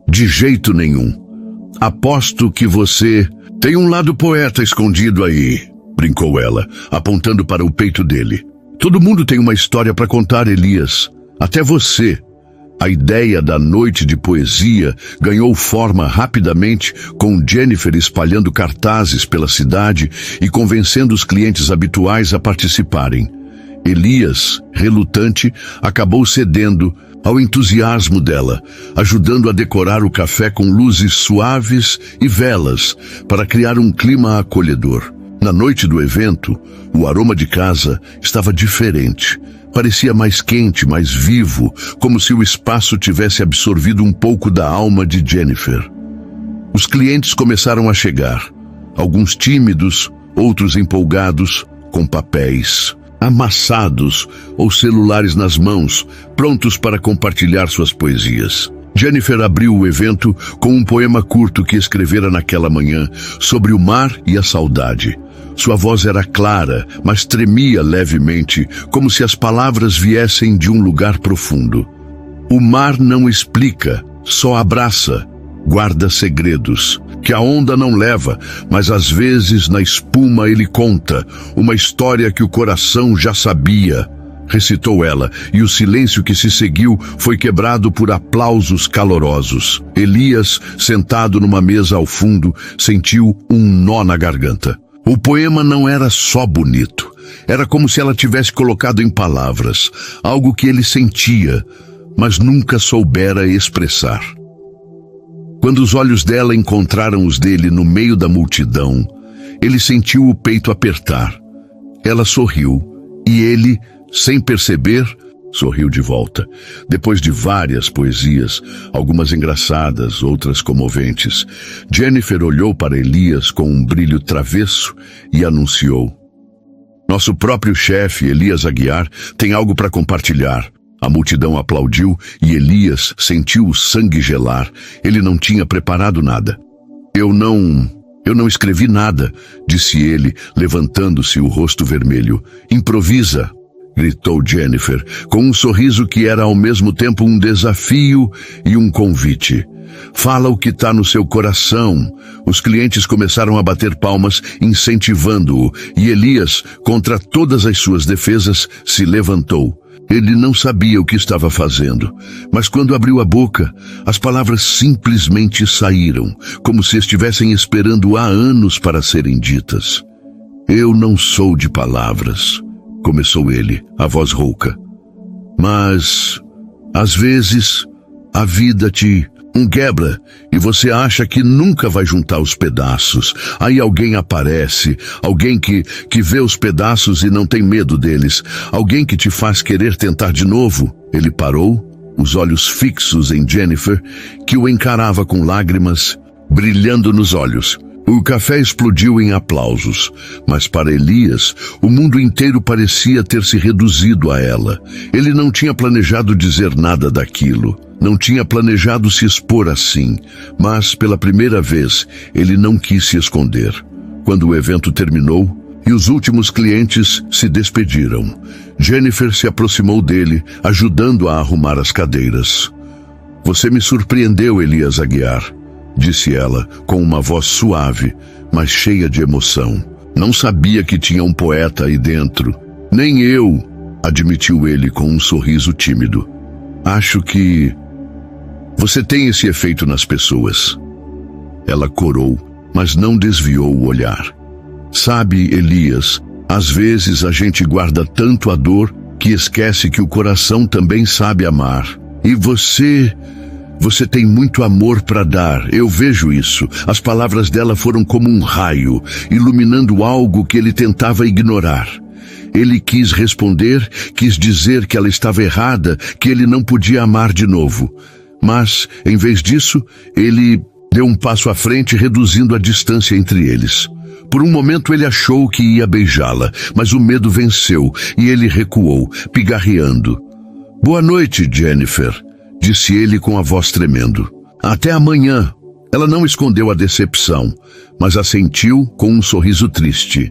De jeito nenhum. Aposto que você tem um lado poeta escondido aí. brincou ela, apontando para o peito dele. Todo mundo tem uma história para contar, Elias. Até você. A ideia da noite de poesia ganhou forma rapidamente, com Jennifer espalhando cartazes pela cidade e convencendo os clientes habituais a participarem. Elias, relutante, acabou cedendo ao entusiasmo dela, ajudando a decorar o café com luzes suaves e velas para criar um clima acolhedor. Na noite do evento, o aroma de casa estava diferente. Parecia mais quente, mais vivo, como se o espaço tivesse absorvido um pouco da alma de Jennifer. Os clientes começaram a chegar, alguns tímidos, outros empolgados, com papéis amassados ou celulares nas mãos, prontos para compartilhar suas poesias. Jennifer abriu o evento com um poema curto que escrevera naquela manhã sobre o mar e a saudade. Sua voz era clara, mas tremia levemente, como se as palavras viessem de um lugar profundo. O mar não explica, só abraça, guarda segredos, que a onda não leva, mas às vezes na espuma ele conta, uma história que o coração já sabia, recitou ela, e o silêncio que se seguiu foi quebrado por aplausos calorosos. Elias, sentado numa mesa ao fundo, sentiu um nó na garganta. O poema não era só bonito, era como se ela tivesse colocado em palavras, algo que ele sentia, mas nunca soubera expressar. Quando os olhos dela encontraram os dele no meio da multidão, ele sentiu o peito apertar. Ela sorriu, e ele, sem perceber, sorriu de volta. Depois de várias poesias, algumas engraçadas, outras comoventes, Jennifer olhou para Elias com um brilho travesso e anunciou: "Nosso próprio chefe, Elias Aguiar, tem algo para compartilhar." A multidão aplaudiu e Elias sentiu o sangue gelar. Ele não tinha preparado nada. Eu não escrevi nada", disse ele, levantando-se, o rosto vermelho. "Improvisa", gritou Jennifer, com um sorriso que era ao mesmo tempo um desafio e um convite. "Fala o que está no seu coração." Os clientes começaram a bater palmas, incentivando-o, e Elias, contra todas as suas defesas, se levantou. Ele não sabia o que estava fazendo, mas quando abriu a boca, as palavras simplesmente saíram, como se estivessem esperando há anos para serem ditas. "Eu não sou de palavras", começou ele, a voz rouca. "Mas, às vezes, a vida te quebra e você acha que nunca vai juntar os pedaços. Aí alguém aparece, alguém que vê os pedaços e não tem medo deles, alguém que te faz querer tentar de novo." Ele parou, os olhos fixos em Jennifer, que o encarava com lágrimas brilhando nos olhos. O café explodiu em aplausos, mas para Elias, o mundo inteiro parecia ter se reduzido a ela. Ele não tinha planejado dizer nada daquilo, não tinha planejado se expor assim, mas pela primeira vez ele não quis se esconder. Quando o evento terminou e os últimos clientes se despediram, Jennifer se aproximou dele, ajudando a arrumar as cadeiras. "Você me surpreendeu, Elias Aguiar", disse ela, com uma voz suave, mas cheia de emoção. "Não sabia que tinha um poeta aí dentro." "Nem eu", admitiu ele com um sorriso tímido. "Acho que você tem esse efeito nas pessoas." Ela corou, mas não desviou o olhar. "Sabe, Elias, às vezes a gente guarda tanto a dor que esquece que o coração também sabe amar. E você tem muito amor para dar, eu vejo isso." As palavras dela foram como um raio, iluminando algo que ele tentava ignorar. Ele quis responder, quis dizer que ela estava errada, que ele não podia amar de novo. Mas, em vez disso, ele deu um passo à frente, reduzindo a distância entre eles. Por um momento ele achou que ia beijá-la, mas o medo venceu e ele recuou, pigarreando. "Boa noite, Jennifer", disse ele com a voz tremendo. "Até amanhã." Ela não escondeu a decepção, mas assentiu com um sorriso triste.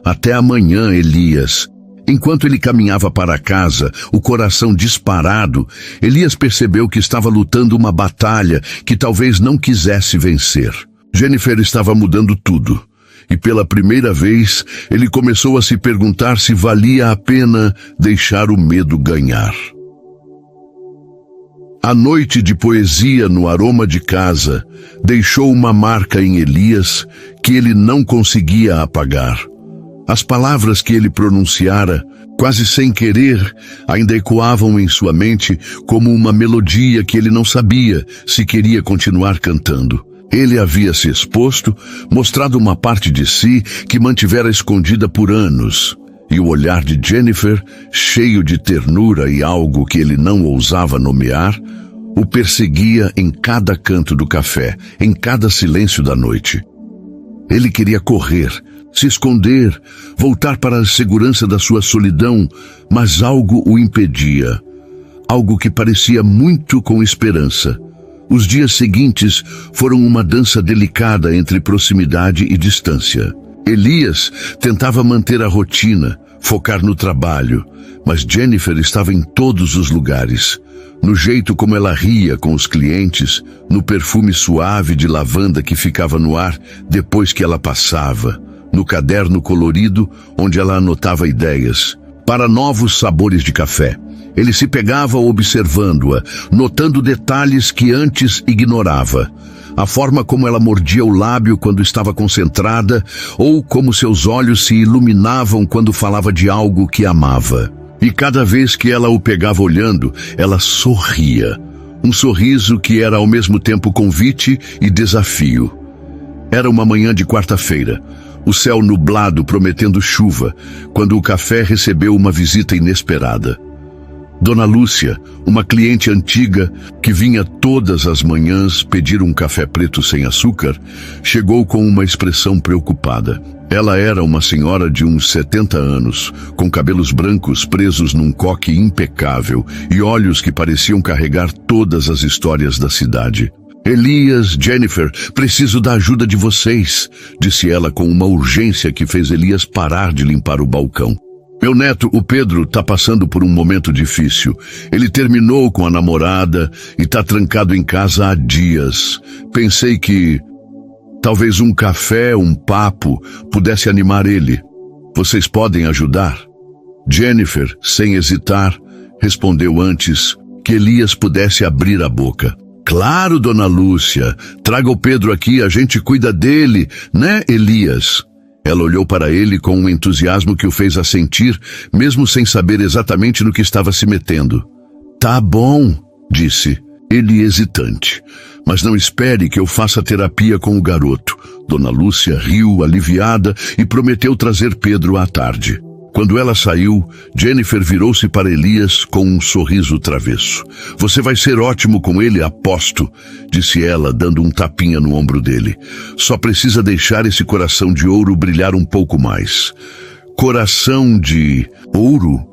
"Até amanhã, Elias." Enquanto ele caminhava para casa, o coração disparado, Elias percebeu que estava lutando uma batalha que talvez não quisesse vencer. Jennifer estava mudando tudo. e pela primeira vez ele começou a se perguntar se valia a pena deixar o medo ganhar. A noite de poesia no aroma de casa deixou uma marca em Elias que ele não conseguia apagar. As palavras que ele pronunciara, quase sem querer, ainda ecoavam em sua mente como uma melodia que ele não sabia se queria continuar cantando. Ele havia se exposto, mostrado uma parte de si que mantivera escondida por anos, e o olhar de Jennifer, cheio de ternura e algo que ele não ousava nomear, o perseguia em cada canto do café, em cada silêncio da noite. Ele queria correr, se esconder, voltar para a segurança da sua solidão, mas algo o impedia. Algo que parecia muito com esperança. Os dias seguintes foram uma dança delicada entre proximidade e distância. Elias tentava manter a rotina, focar no trabalho, mas Jennifer estava em todos os lugares. No jeito como ela ria com os clientes, no perfume suave de lavanda que ficava no ar depois que ela passava, no caderno colorido onde ela anotava ideias para novos sabores de café. Ele se pegava observando-a, notando detalhes que antes ignorava. A forma como ela mordia o lábio quando estava concentrada, ou como seus olhos se iluminavam quando falava de algo que amava. E cada vez que ela o pegava olhando, ela sorria. Um sorriso que era ao mesmo tempo convite e desafio. Era uma manhã de quarta-feira. O céu nublado prometendo chuva, quando o café recebeu uma visita inesperada. Dona Lúcia, uma cliente antiga que vinha todas as manhãs pedir um café preto sem açúcar, chegou com uma expressão preocupada. Ela era uma senhora de uns 70 anos, com cabelos brancos presos num coque impecável e olhos que pareciam carregar todas as histórias da cidade. Elias, Jennifer, preciso da ajuda de vocês, disse ela com uma urgência que fez Elias parar de limpar o balcão. Meu neto, o Pedro, tá passando por um momento difícil. Ele terminou com a namorada e tá trancado em casa há dias. Pensei que talvez um café, um papo, pudesse animar ele. Vocês podem ajudar? Jennifer, sem hesitar, respondeu antes que Elias pudesse abrir a boca. Claro, dona Lúcia, traga o Pedro aqui, a gente cuida dele, né, Elias? Ela olhou para ele com um entusiasmo que o fez assentir, mesmo sem saber exatamente no que estava se metendo. Tá bom, disse, ele hesitante. Mas não espere que eu faça terapia com o garoto. Dona Lúcia riu, aliviada, e prometeu trazer Pedro à tarde. Quando ela saiu, Jennifer virou-se para Elias com um sorriso travesso. Você vai ser ótimo com ele, aposto, disse ela, dando um tapinha no ombro dele. Só precisa deixar esse coração de ouro brilhar um pouco mais. Coração de ouro?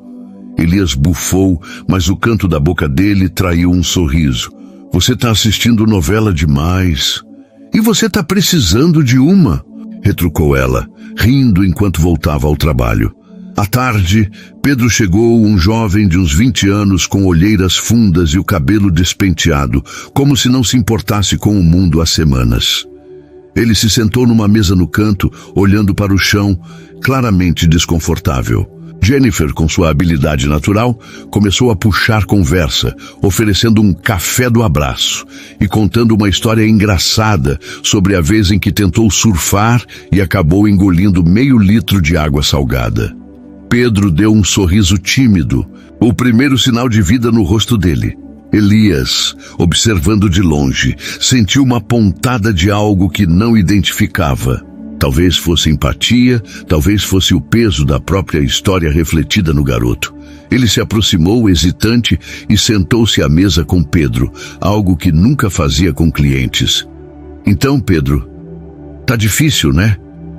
Elias bufou, mas o canto da boca dele traiu um sorriso. Você está assistindo novela demais. E você está precisando de uma, retrucou ela, rindo enquanto voltava ao trabalho. À tarde, Pedro chegou, um jovem de uns 20 anos com olheiras fundas e o cabelo despenteado, como se não se importasse com o mundo há semanas. Ele se sentou numa mesa no canto, olhando para o chão, claramente desconfortável. Jennifer, com sua habilidade natural, começou a puxar conversa, oferecendo um café do abraço e contando uma história engraçada sobre a vez em que tentou surfar e acabou engolindo meio litro de água salgada. Pedro deu um sorriso tímido, o primeiro sinal de vida no rosto dele. Elias, observando de longe, sentiu uma pontada de algo que não identificava. Talvez fosse empatia, talvez fosse o peso da própria história refletida no garoto. Ele se aproximou, hesitante, e sentou-se à mesa com Pedro, algo que nunca fazia com clientes. Então, Pedro, tá difícil, né?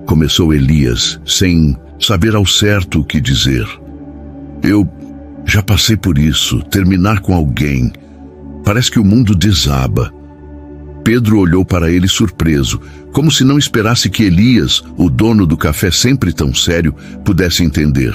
Começou Elias, sem saber ao certo o que dizer. Eu já passei por isso, terminar com alguém. Parece que o mundo desaba. Pedro olhou para ele surpreso, como se não esperasse que Elias, o dono do café sempre tão sério, pudesse entender.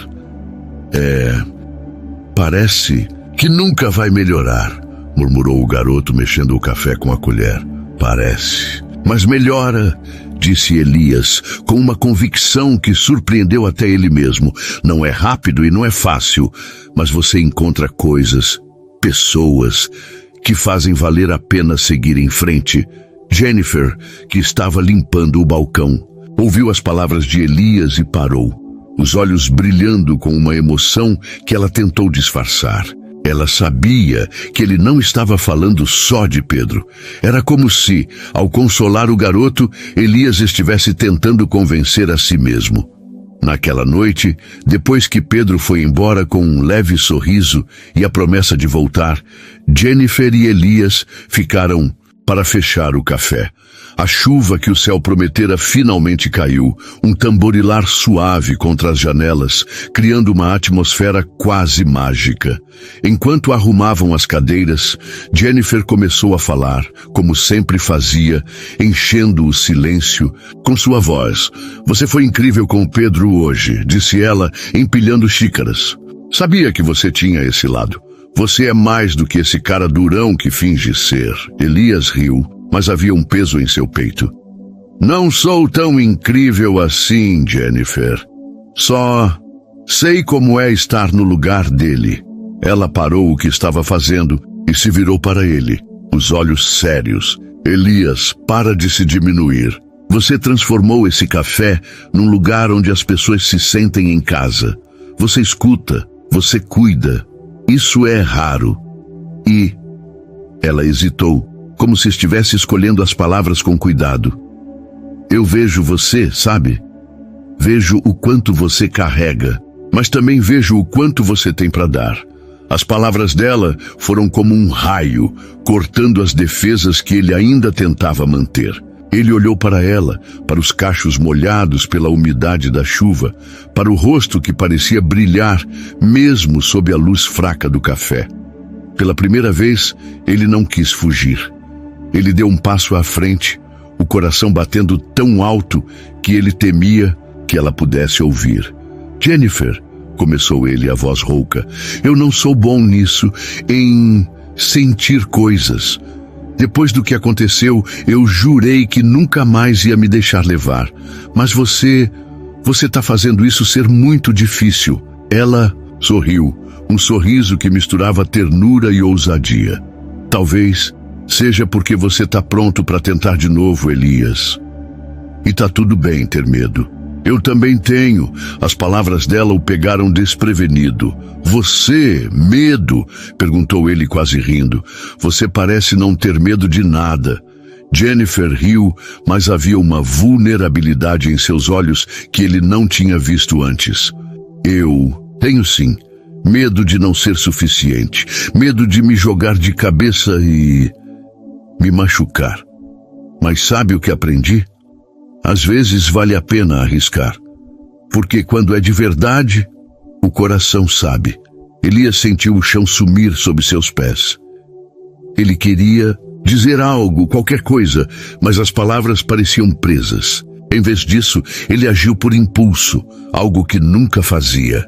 Parece que nunca vai melhorar, murmurou o garoto mexendo o café com a colher. Parece. Mas melhora, disse Elias, com uma convicção que surpreendeu até ele mesmo. Não é rápido e não é fácil, mas você encontra coisas, pessoas, que fazem valer a pena seguir em frente. Jennifer, que estava limpando o balcão, ouviu as palavras de Elias e parou, os olhos brilhando com uma emoção que ela tentou disfarçar. Ela sabia que ele não estava falando só de Pedro. Era como se, ao consolar o garoto, Elias estivesse tentando convencer a si mesmo. Naquela noite, depois que Pedro foi embora com um leve sorriso e a promessa de voltar, Jennifer e Elias ficaram para fechar o café. A chuva que o céu prometera finalmente caiu, um tamborilar suave contra as janelas, criando uma atmosfera quase mágica. Enquanto arrumavam as cadeiras, Jennifer começou a falar, como sempre fazia, enchendo o silêncio com sua voz. "Você foi incrível com o Pedro hoje", disse ela, empilhando xícaras. "Sabia que você tinha esse lado. Você é mais do que esse cara durão que finge ser." Elias riu, mas havia um peso em seu peito. "Não sou tão incrível assim, Jennifer. Só sei como é estar no lugar dele." Ela parou o que estava fazendo e se virou para ele, os olhos sérios. "Elias, para de se diminuir. Você transformou esse café num lugar onde as pessoas se sentem em casa. Você escuta, você cuida. Isso é raro." E ela hesitou, como se estivesse escolhendo as palavras com cuidado. "Eu vejo você, sabe? Vejo o quanto você carrega, mas também vejo o quanto você tem para dar." As palavras dela foram como um raio, cortando as defesas que ele ainda tentava manter. Ele olhou para ela, para os cachos molhados pela umidade da chuva, para o rosto que parecia brilhar, mesmo sob a luz fraca do café. Pela primeira vez, ele não quis fugir. Ele deu um passo à frente, o coração batendo tão alto que ele temia que ela pudesse ouvir. "Jennifer", começou ele, a voz rouca, "eu não sou bom nisso, em sentir coisas. Depois do que aconteceu, eu jurei que nunca mais ia me deixar levar. Mas você está fazendo isso ser muito difícil." Ela sorriu, um sorriso que misturava ternura e ousadia. "Talvez seja porque você está pronto para tentar de novo, Elias. E tá tudo bem ter medo. Eu também tenho." As palavras dela o pegaram desprevenido. "Você, medo?" perguntou ele, quase rindo. "Você parece não ter medo de nada." Jennifer riu, mas havia uma vulnerabilidade em seus olhos que ele não tinha visto antes. "Eu tenho sim. Medo de não ser suficiente. Medo de me jogar de cabeça e me machucar. Mas sabe o que aprendi? Às vezes vale a pena arriscar. Porque quando é de verdade, o coração sabe." Elias sentiu o chão sumir sob seus pés. Ele queria dizer algo, qualquer coisa, mas as palavras pareciam presas. Em vez disso, ele agiu por impulso, algo que nunca fazia.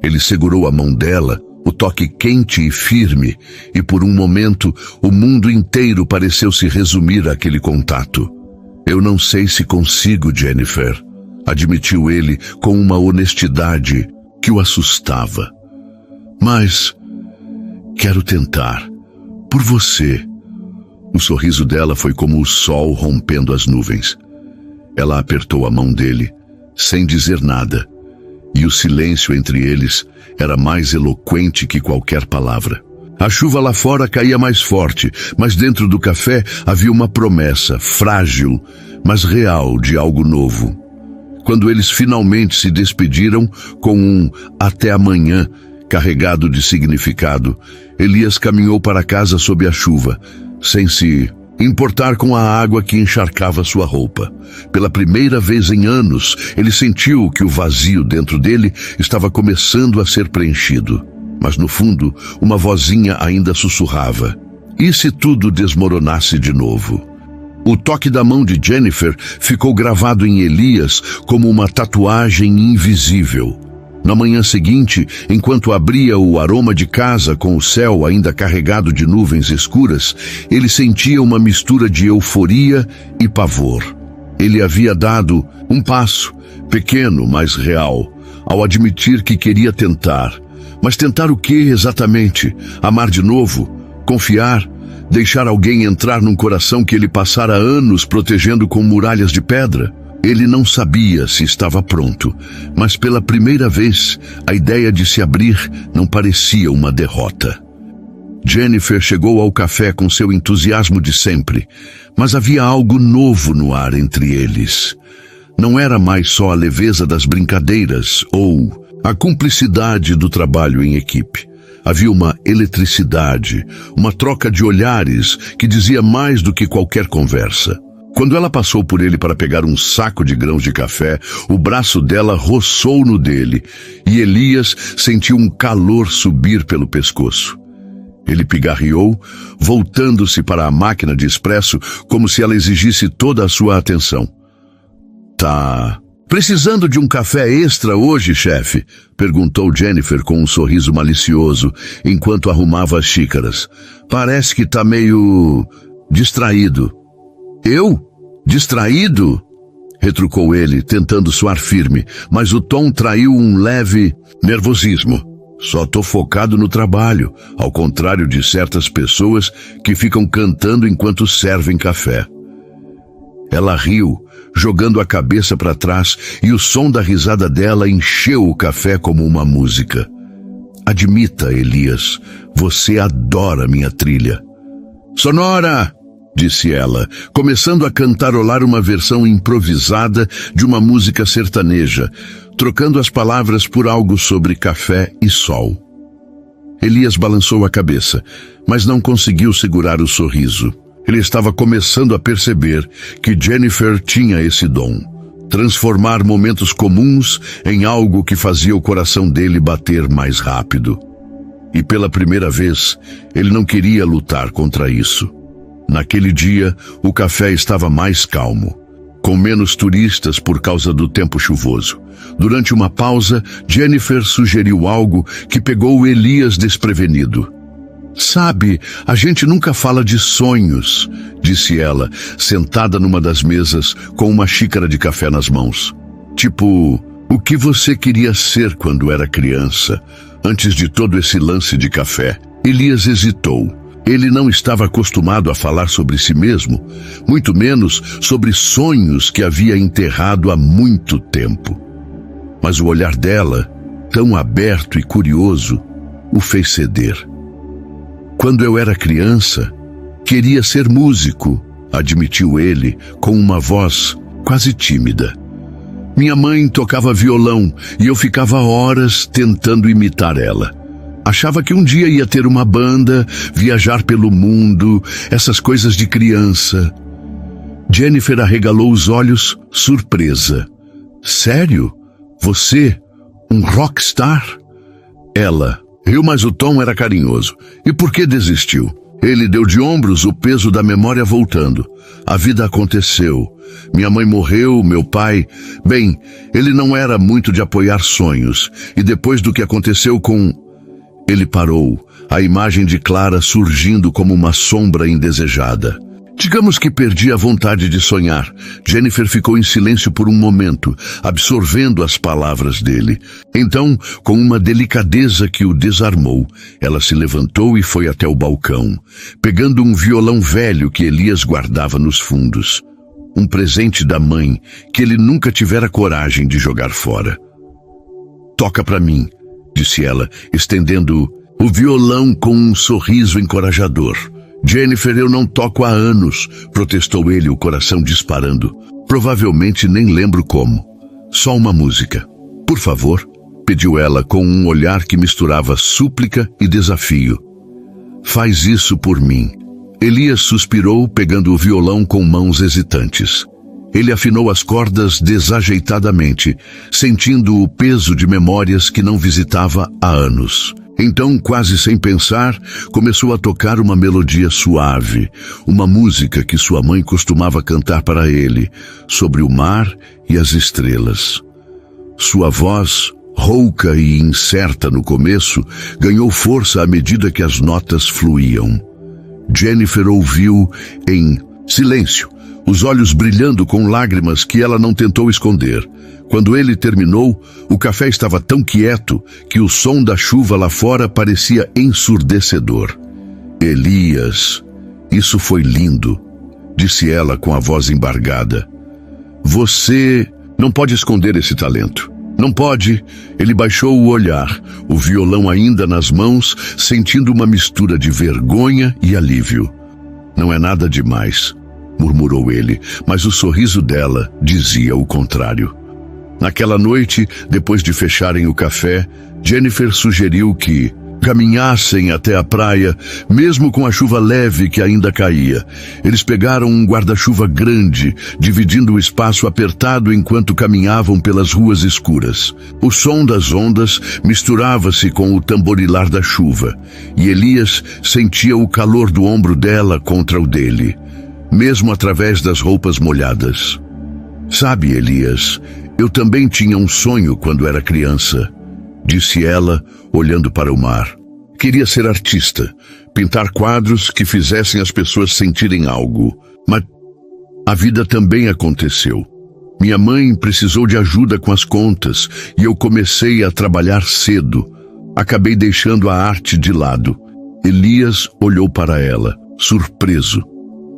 Ele segurou a mão dela, o toque quente e firme, e por um momento o mundo inteiro pareceu se resumir àquele contato. "Eu não sei se consigo, Jennifer", admitiu ele com uma honestidade que o assustava. "Mas quero tentar. Por você." O sorriso dela foi como o sol rompendo as nuvens. Ela apertou a mão dele, sem dizer nada, e o silêncio entre eles era mais eloquente que qualquer palavra. A chuva lá fora caía mais forte, mas dentro do café havia uma promessa, frágil, mas real, de algo novo. Quando eles finalmente se despediram com um "até amanhã" carregado de significado, Elias caminhou para casa sob a chuva, sem se importar com a água que encharcava sua roupa. Pela primeira vez em anos, ele sentiu que o vazio dentro dele estava começando a ser preenchido. Mas no fundo, uma vozinha ainda sussurrava: "E se tudo desmoronasse de novo?" O toque da mão de Jennifer ficou gravado em Elias como uma tatuagem invisível. Na manhã seguinte, enquanto abria o aroma de casa com o céu ainda carregado de nuvens escuras, ele sentia uma mistura de euforia e pavor. Ele havia dado um passo, pequeno, mas real, ao admitir que queria tentar. Mas tentar o que exatamente? Amar de novo? Confiar? Deixar alguém entrar num coração que ele passara anos protegendo com muralhas de pedra? Ele não sabia se estava pronto, mas pela primeira vez, a ideia de se abrir não parecia uma derrota. Jennifer chegou ao café com seu entusiasmo de sempre, mas havia algo novo no ar entre eles. Não era mais só a leveza das brincadeiras ou a cumplicidade do trabalho em equipe. Havia uma eletricidade, uma troca de olhares que dizia mais do que qualquer conversa. Quando ela passou por ele para pegar um saco de grãos de café, o braço dela roçou no dele e Elias sentiu um calor subir pelo pescoço. Ele pigarreou, voltando-se para a máquina de expresso como se ela exigisse toda a sua atenção. Tá precisando de um café extra hoje, chefe? Perguntou Jennifer com um sorriso malicioso, enquanto arrumava as xícaras. Parece que tá meio distraído. Eu? Distraído? Retrucou ele, tentando soar firme, mas o tom traiu um leve nervosismo. Só tô focado no trabalho, ao contrário de certas pessoas que ficam cantando enquanto servem café. Ela riu, jogando a cabeça para trás, e o som da risada dela encheu o café como uma música. Admita, Elias, você adora minha trilha. Sonora! Disse ela, começando a cantarolar uma versão improvisada de uma música sertaneja, trocando as palavras por algo sobre café e sol. Elias balançou a cabeça, mas não conseguiu segurar o sorriso. Ele estava começando a perceber que Jennifer tinha esse dom, transformar momentos comuns em algo que fazia o coração dele bater mais rápido. E pela primeira vez, ele não queria lutar contra isso. Naquele dia, o café estava mais calmo, com menos turistas por causa do tempo chuvoso. Durante uma pausa, Jennifer sugeriu algo que pegou Elias desprevenido. Sabe, a gente nunca fala de sonhos, disse ela, sentada numa das mesas com uma xícara de café nas mãos. Tipo, o que você queria ser quando era criança, antes de todo esse lance de café? Elias hesitou. Ele não estava acostumado a falar sobre si mesmo, muito menos sobre sonhos que havia enterrado há muito tempo. Mas o olhar dela, tão aberto e curioso, o fez ceder. Quando eu era criança, queria ser músico, admitiu ele, com uma voz quase tímida. Minha mãe tocava violão e eu ficava horas tentando imitar ela. Achava que um dia ia ter uma banda, viajar pelo mundo, essas coisas de criança. Jennifer arregalou os olhos, surpresa. Sério? Você? Um rockstar? Ela riu, mas o tom era carinhoso. E por que desistiu? Ele deu de ombros, o peso da memória voltando. A vida aconteceu. Minha mãe morreu, meu pai... Bem, ele não era muito de apoiar sonhos. E depois do que aconteceu com... Ele parou, a imagem de Clara surgindo como uma sombra indesejada. Digamos que perdi a vontade de sonhar. Jennifer ficou em silêncio por um momento, absorvendo as palavras dele. Então, com uma delicadeza que o desarmou, ela se levantou e foi até o balcão, pegando um violão velho que Elias guardava nos fundos. Um presente da mãe que ele nunca tivera coragem de jogar fora. Toca pra mim, disse ela, estendendo o violão com um sorriso encorajador. Jennifer, eu não toco há anos, protestou ele, o coração disparando. Provavelmente nem lembro como. Só uma música. Por favor, pediu ela com um olhar que misturava súplica e desafio. Faz isso por mim. Elias suspirou, pegando o violão com mãos hesitantes. Ele afinou as cordas desajeitadamente, sentindo o peso de memórias que não visitava há anos. Então, quase sem pensar, começou a tocar uma melodia suave, uma música que sua mãe costumava cantar para ele, sobre o mar e as estrelas. Sua voz, rouca e incerta no começo, ganhou força à medida que as notas fluíam. Jennifer ouviu em silêncio, os olhos brilhando com lágrimas que ela não tentou esconder. Quando ele terminou, o café estava tão quieto que o som da chuva lá fora parecia ensurdecedor. Elias, isso foi lindo, disse ela com a voz embargada. Você não pode esconder esse talento. Não pode. Ele baixou o olhar, o violão ainda nas mãos, sentindo uma mistura de vergonha e alívio. Não é nada demais, murmurou ele, mas o sorriso dela dizia o contrário. Naquela noite, depois de fecharem o café, Jennifer sugeriu que caminhassem até a praia, mesmo com a chuva leve que ainda caía. Eles pegaram um guarda-chuva grande, dividindo o espaço apertado enquanto caminhavam pelas ruas escuras. O som das ondas misturava-se com o tamborilar da chuva, e Elias sentia o calor do ombro dela contra o dele, mesmo através das roupas molhadas. Sabe, Elias, eu também tinha um sonho quando era criança, disse ela, olhando para o mar. Queria ser artista, pintar quadros que fizessem as pessoas sentirem algo. Mas a vida também aconteceu. Minha mãe precisou de ajuda com as contas e eu comecei a trabalhar cedo. Acabei deixando a arte de lado. Elias olhou para ela, surpreso.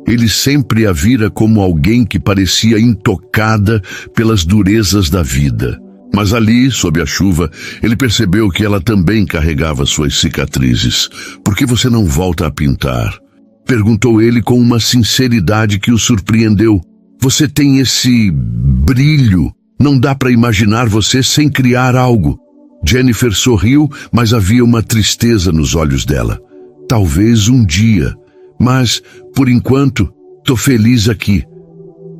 Ele sempre a vira como alguém que parecia intocada pelas durezas da vida. Mas ali, sob a chuva, ele percebeu que ela também carregava suas cicatrizes. Por que você não volta a pintar? Perguntou ele com uma sinceridade que o surpreendeu. Você tem esse brilho. Não dá para imaginar você sem criar algo. Jennifer sorriu, mas havia uma tristeza nos olhos dela. Talvez um dia. Mas, por enquanto, tô feliz aqui.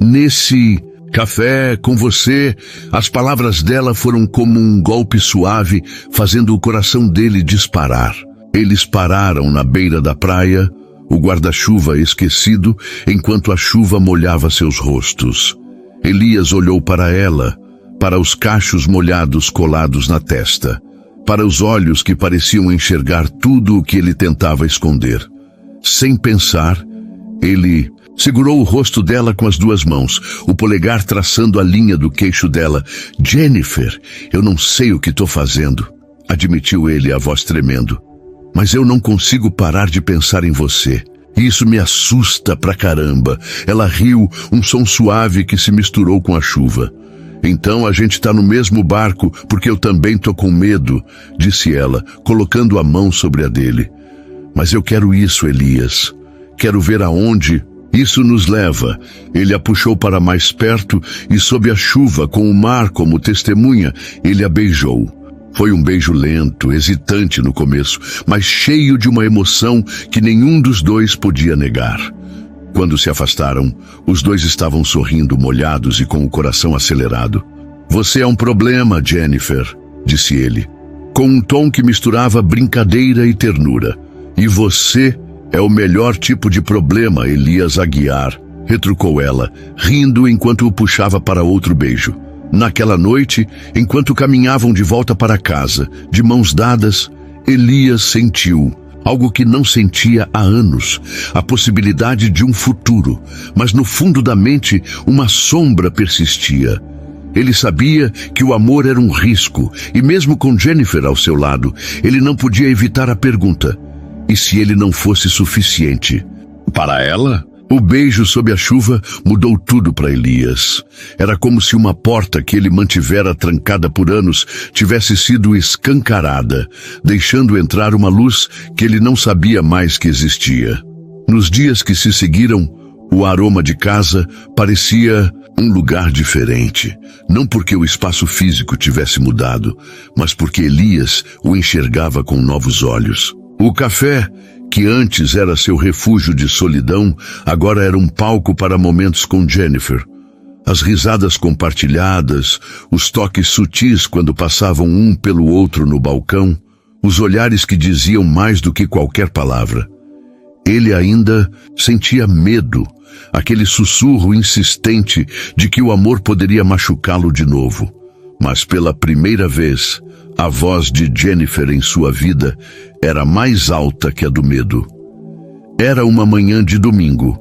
Nesse café com você, as palavras dela foram como um golpe suave, fazendo o coração dele disparar. Eles pararam na beira da praia, o guarda-chuva esquecido, enquanto a chuva molhava seus rostos. Elias olhou para ela, para os cachos molhados colados na testa, para os olhos que pareciam enxergar tudo o que ele tentava esconder. Sem pensar, ele segurou o rosto dela com as duas mãos, o polegar traçando a linha do queixo dela. Jennifer, eu não sei o que estou fazendo, admitiu ele, a voz tremendo. Mas eu não consigo parar de pensar em você. Isso me assusta pra caramba. Ela riu, um som suave que se misturou com a chuva. Então a gente tá no mesmo barco, porque eu também tô com medo, disse ela, colocando a mão sobre a dele. Mas eu quero isso, Elias. Quero ver aonde isso nos leva. Ele a puxou para mais perto e, sob a chuva, com o mar como testemunha, ele a beijou. Foi um beijo lento, hesitante no começo, mas cheio de uma emoção que nenhum dos dois podia negar. Quando se afastaram, os dois estavam sorrindo, molhados e com o coração acelerado. Você é um problema, Jennifer, disse ele, com um tom que misturava brincadeira e ternura. E você é o melhor tipo de problema, Elias Aguiar, retrucou ela, rindo enquanto o puxava para outro beijo. Naquela noite, enquanto caminhavam de volta para casa, de mãos dadas, Elias sentiu algo que não sentia há anos, a possibilidade de um futuro, mas no fundo da mente uma sombra persistia. Ele sabia que o amor era um risco, e mesmo com Jennifer ao seu lado, ele não podia evitar a pergunta: e se ele não fosse suficiente? Para ela, o beijo sob a chuva mudou tudo para Elias. Era como se uma porta que ele mantivera trancada por anos tivesse sido escancarada, deixando entrar uma luz que ele não sabia mais que existia. Nos dias que se seguiram, o aroma de casa parecia um lugar diferente. Não porque o espaço físico tivesse mudado, mas porque Elias o enxergava com novos olhos. O café, que antes era seu refúgio de solidão, agora era um palco para momentos com Jennifer. As risadas compartilhadas, os toques sutis quando passavam um pelo outro no balcão, os olhares que diziam mais do que qualquer palavra. Ele ainda sentia medo, aquele sussurro insistente de que o amor poderia machucá-lo de novo. Mas pela primeira vez, a voz de Jennifer em sua vida era mais alta que a do medo. Era uma manhã de domingo.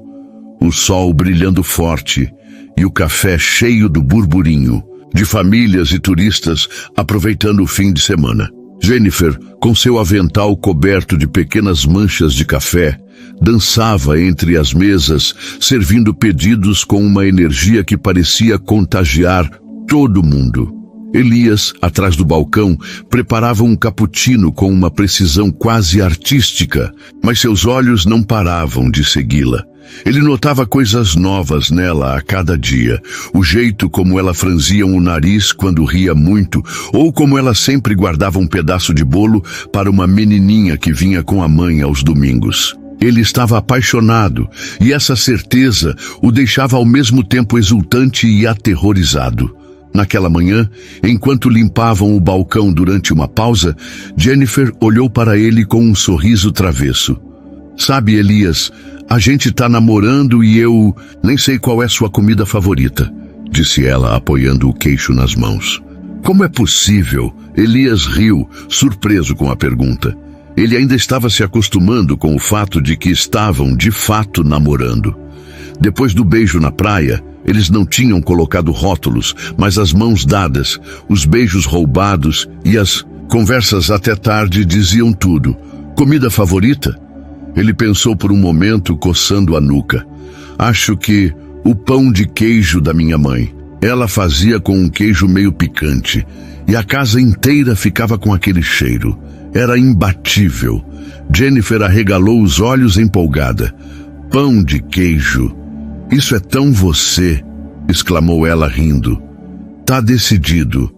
o sol brilhando forte e o café cheio do burburinho de famílias e turistas aproveitando o fim de semana. Jennifer, com seu avental coberto de pequenas manchas de café, dançava entre as mesas, servindo pedidos com uma energia que parecia contagiar todo mundo. Elias, atrás do balcão, preparava um cappuccino com uma precisão quase artística, mas seus olhos não paravam de segui-la. Ele notava coisas novas nela a cada dia, o jeito como ela franzia o nariz quando ria muito, ou como ela sempre guardava um pedaço de bolo para uma menininha que vinha com a mãe aos domingos. Ele estava apaixonado, e essa certeza o deixava ao mesmo tempo exultante e aterrorizado. Naquela manhã, enquanto limpavam o balcão durante uma pausa, Jennifer olhou para ele com um sorriso travesso. "Sabe, Elias, a gente tá namorando e eu nem sei qual é sua comida favorita", disse ela, apoiando o queixo nas mãos. "Como é possível?" Elias riu, surpreso com a pergunta. Ele ainda estava se acostumando com o fato de que estavam, de fato, namorando. Depois do beijo na praia, eles não tinham colocado rótulos, mas as mãos dadas, os beijos roubados e as conversas até tarde diziam tudo. "Comida favorita?" Ele pensou por um momento, coçando a nuca. "Acho que o pão de queijo da minha mãe. Ela fazia com um queijo meio picante, e a casa inteira ficava com aquele cheiro. Era imbatível." Jennifer arregalou os olhos empolgada. "Pão de queijo. Isso é tão você", exclamou ela rindo. "Tá decidido.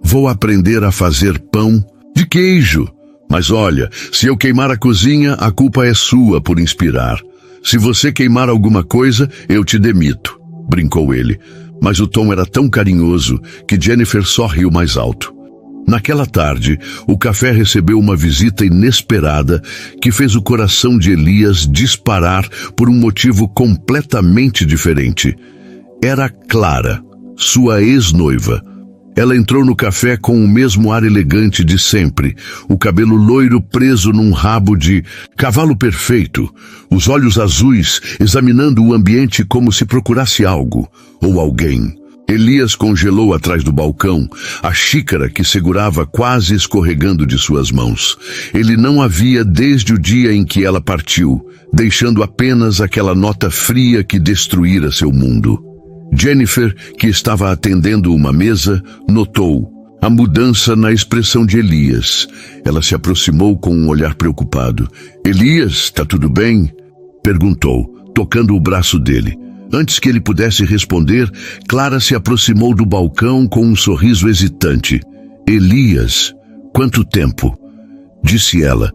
Vou aprender a fazer pão de queijo. Mas olha, se eu queimar a cozinha, a culpa é sua por inspirar. Se você queimar alguma coisa, eu te demito", brincou ele. Mas o tom era tão carinhoso que Jennifer só riu mais alto. Naquela tarde, o café recebeu uma visita inesperada que fez o coração de Elias disparar por um motivo completamente diferente. Era Clara, sua ex-noiva. Ela entrou no café com o mesmo ar elegante de sempre, o cabelo loiro preso num rabo de cavalo perfeito, os olhos azuis examinando o ambiente como se procurasse algo ou alguém. Elias congelou atrás do balcão, a xícara que segurava quase escorregando de suas mãos. Ele não a via desde o dia em que ela partiu, deixando apenas aquela nota fria que destruíra seu mundo. Jennifer, que estava atendendo uma mesa, notou a mudança na expressão de Elias. Ela se aproximou com um olhar preocupado. "Elias, tá tudo bem?" perguntou, tocando o braço dele. Antes que ele pudesse responder, Clara se aproximou do balcão com um sorriso hesitante. "Elias, quanto tempo?" disse ela,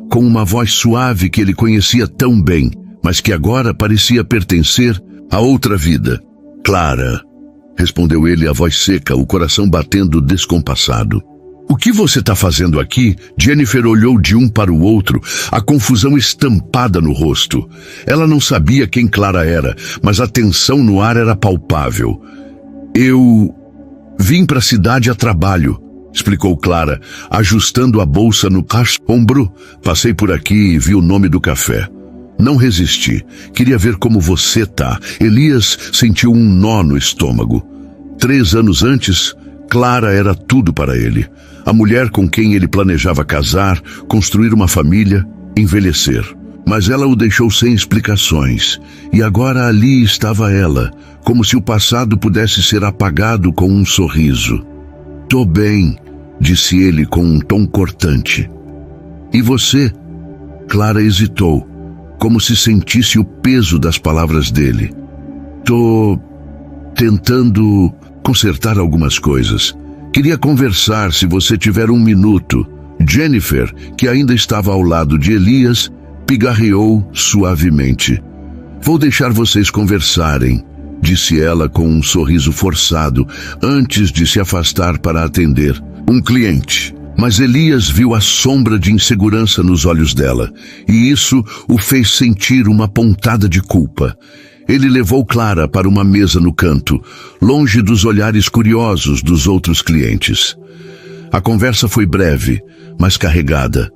com uma voz suave que ele conhecia tão bem, mas que agora parecia pertencer a outra vida. "Clara", respondeu ele, a voz seca, o coração batendo descompassado. "O que você está fazendo aqui?" Jennifer olhou de um para o outro, a confusão estampada no rosto. Ela não sabia quem Clara era, mas a tensão no ar era palpável. "Eu vim para a cidade a trabalho", explicou Clara, ajustando a bolsa no ombro. "Passei por aqui e vi o nome do café. Não resisti. Queria ver como você tá." Elias sentiu um nó no estômago. 3 anos antes, Clara era tudo para ele. A mulher com quem ele planejava casar, construir uma família, envelhecer. Mas ela o deixou sem explicações. E agora ali estava ela, como se o passado pudesse ser apagado com um sorriso. "Tô bem", disse ele com um tom cortante. "E você?" Clara hesitou, como se sentisse o peso das palavras dele. "Tô tentando consertar algumas coisas. Queria conversar se você tiver 1 minuto." Jennifer, que ainda estava ao lado de Elias, pigarreou suavemente. "Vou deixar vocês conversarem", disse ela com um sorriso forçado, antes de se afastar para atender um cliente. Mas Elias viu a sombra de insegurança nos olhos dela, e isso o fez sentir uma pontada de culpa. Ele levou Clara para uma mesa no canto, longe dos olhares curiosos dos outros clientes. A conversa foi breve, mas carregada.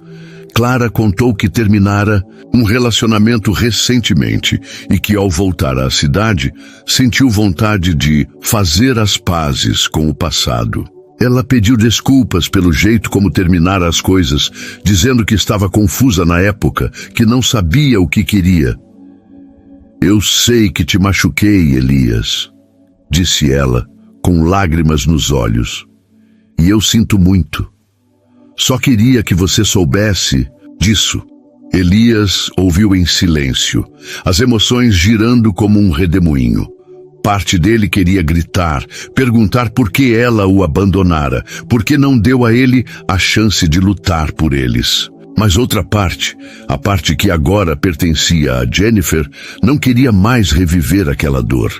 Clara contou que terminara um relacionamento recentemente e que, ao voltar à cidade, sentiu vontade de fazer as pazes com o passado. Ela pediu desculpas pelo jeito como terminara as coisas, dizendo que estava confusa na época, que não sabia o que queria. Eu sei que te machuquei, Elias, disse ela, com lágrimas nos olhos. E eu sinto muito. Só queria que você soubesse disso. Elias ouviu em silêncio, as emoções girando como um redemoinho. Parte dele queria gritar, perguntar por que ela o abandonara, por que não deu a ele a chance de lutar por eles. Mas outra parte, a parte que agora pertencia a Jennifer, não queria mais reviver aquela dor.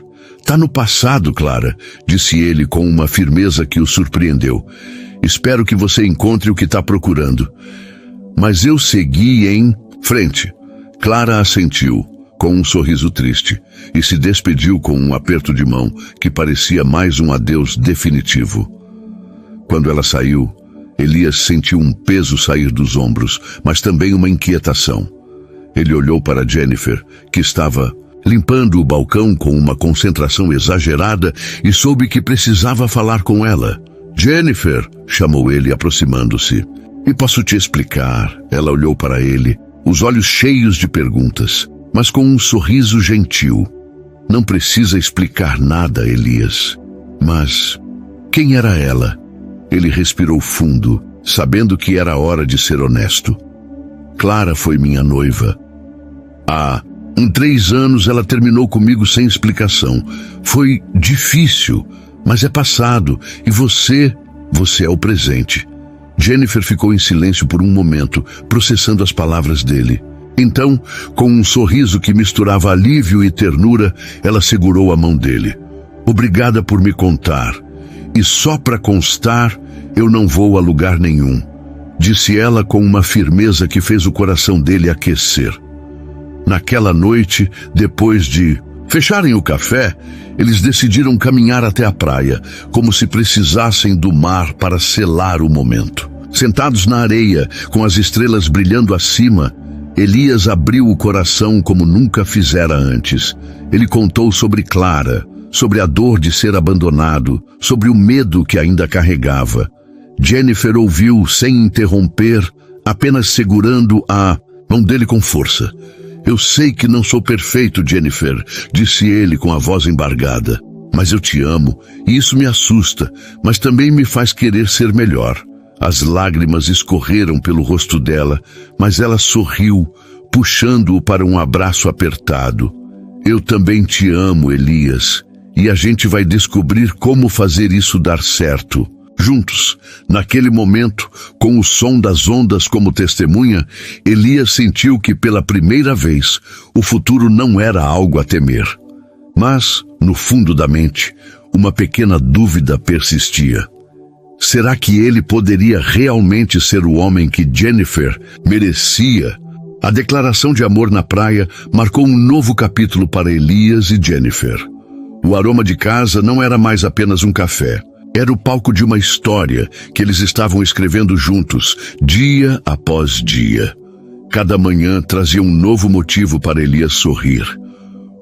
Tá no passado, Clara, disse ele com uma firmeza que o surpreendeu. Espero que você encontre o que está procurando. Mas eu segui em frente. Clara assentiu, com um sorriso triste, e se despediu com um aperto de mão que parecia mais um adeus definitivo. Quando ela saiu, Elias sentiu um peso sair dos ombros, mas também uma inquietação. Ele olhou para Jennifer, que estava limpando o balcão com uma concentração exagerada, e soube que precisava falar com ela. Jennifer, chamou ele, aproximando-se. E posso te explicar? Ela olhou para ele, os olhos cheios de perguntas, mas com um sorriso gentil. Não precisa explicar nada, Elias. Mas quem era ela? Ele respirou fundo, sabendo que era hora de ser honesto. Clara foi minha noiva. Há 3 anos ela terminou comigo sem explicação. Foi difícil, mas é passado, e você é o presente. Jennifer ficou em silêncio por um momento, processando as palavras dele. Então, com um sorriso que misturava alívio e ternura, ela segurou a mão dele. Obrigada por me contar. E só para constar, eu não vou a lugar nenhum, disse ela com uma firmeza que fez o coração dele aquecer. Naquela noite, depois de fecharem o café, eles decidiram caminhar até a praia, como se precisassem do mar para selar o momento. Sentados na areia, com as estrelas brilhando acima, Elias abriu o coração como nunca fizera antes. Ele contou sobre Clara, sobre a dor de ser abandonado, sobre o medo que ainda carregava. Jennifer ouviu sem interromper, apenas segurando a mão dele com força. Eu sei que não sou perfeito, Jennifer, disse ele com a voz embargada. Mas eu te amo, e isso me assusta, mas também me faz querer ser melhor. As lágrimas escorreram pelo rosto dela, mas ela sorriu, puxando-o para um abraço apertado. Eu também te amo, Elias, e a gente vai descobrir como fazer isso dar certo. Juntos, naquele momento, com o som das ondas como testemunha, Elias sentiu que pela primeira vez o futuro não era algo a temer. Mas, no fundo da mente, uma pequena dúvida persistia. Será que ele poderia realmente ser o homem que Jennifer merecia? A declaração de amor na praia marcou um novo capítulo para Elias e Jennifer. O aroma de casa não era mais apenas um café. Era o palco de uma história que eles estavam escrevendo juntos, dia após dia. Cada manhã trazia um novo motivo para Elias sorrir.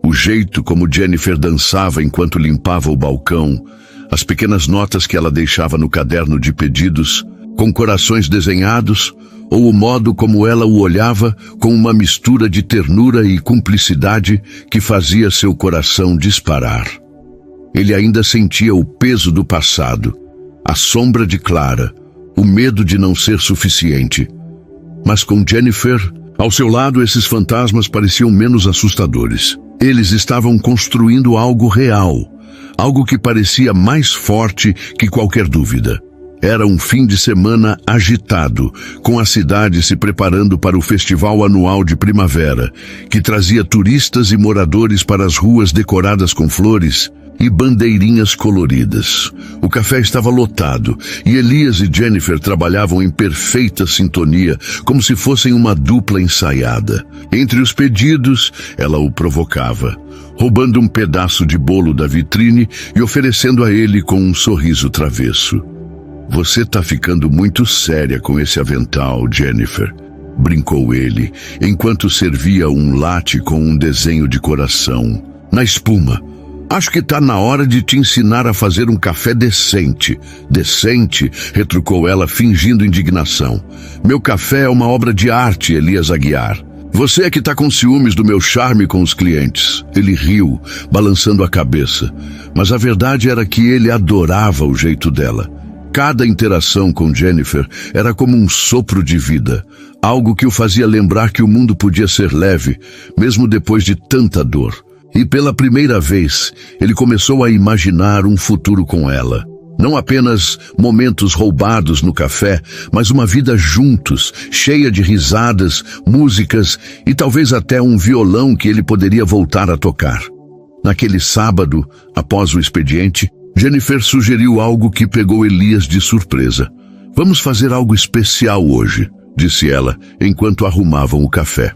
O jeito como Jennifer dançava enquanto limpava o balcão, as pequenas notas que ela deixava no caderno de pedidos, com corações desenhados, ou o modo como ela o olhava com uma mistura de ternura e cumplicidade que fazia seu coração disparar. Ele ainda sentia o peso do passado, a sombra de Clara, o medo de não ser suficiente. Mas com Jennifer, ao seu lado, esses fantasmas pareciam menos assustadores. Eles estavam construindo algo real, algo que parecia mais forte que qualquer dúvida. Era um fim de semana agitado, com a cidade se preparando para o festival anual de primavera, que trazia turistas e moradores para as ruas decoradas com flores e bandeirinhas coloridas. O café estava lotado e Elias e Jennifer trabalhavam em perfeita sintonia, como se fossem uma dupla ensaiada. Entre os pedidos, ela o provocava, roubando um pedaço de bolo da vitrine e oferecendo a ele com um sorriso travesso. Você tá ficando muito séria com esse avental, Jennifer. brincou ele, enquanto servia um latte com um desenho de coração na espuma. Acho que tá na hora de te ensinar a fazer um café decente. Decente? Retrucou ela, fingindo indignação. Meu café é uma obra de arte, Elias Aguiar. Você é que tá com ciúmes do meu charme com os clientes. Ele riu, balançando a cabeça. Mas a verdade era que ele adorava o jeito dela. Cada interação com Jennifer era como um sopro de vida, algo que o fazia lembrar que o mundo podia ser leve, mesmo depois de tanta dor. E pela primeira vez, ele começou a imaginar um futuro com ela. Não apenas momentos roubados no café, mas uma vida juntos, cheia de risadas, músicas e talvez até um violão que ele poderia voltar a tocar. Naquele sábado, após o expediente, Jennifer sugeriu algo que pegou Elias de surpresa. Vamos fazer algo especial hoje, disse ela, enquanto arrumavam o café.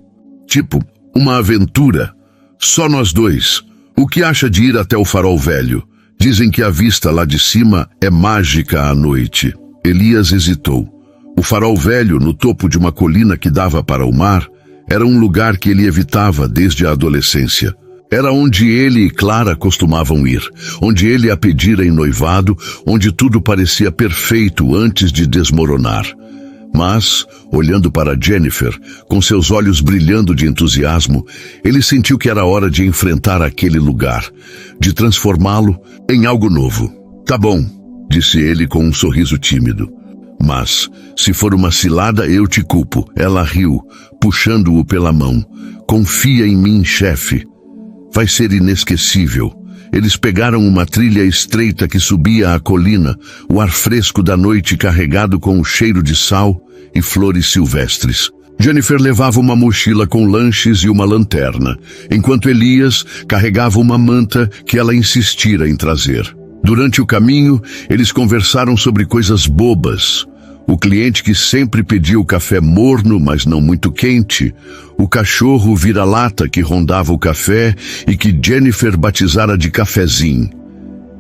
Tipo, uma aventura. Só nós dois. O que acha de ir até o Farol Velho? Dizem que a vista lá de cima é mágica à noite. Elias hesitou. O Farol Velho, no topo de uma colina que dava para o mar, era um lugar que ele evitava desde a adolescência. Era onde ele e Clara costumavam ir, onde ele a pedira em noivado, onde tudo parecia perfeito antes de desmoronar. Mas, olhando para Jennifer, com seus olhos brilhando de entusiasmo, ele sentiu que era hora de enfrentar aquele lugar, de transformá-lo em algo novo. Tá bom, disse ele com um sorriso tímido. Mas, se for uma cilada, eu te culpo. Ela riu, puxando-o pela mão. Confia em mim, chefe. Vai ser inesquecível. Eles pegaram uma trilha estreita que subia a colina, o ar fresco da noite carregado com o cheiro de sal e flores silvestres. Jennifer levava uma mochila com lanches e uma lanterna, enquanto Elias carregava uma manta que ela insistira em trazer. Durante o caminho, eles conversaram sobre coisas bobas. O cliente que sempre pedia o café morno, mas não muito quente. O cachorro vira-lata que rondava o café e que Jennifer batizara de cafezinho.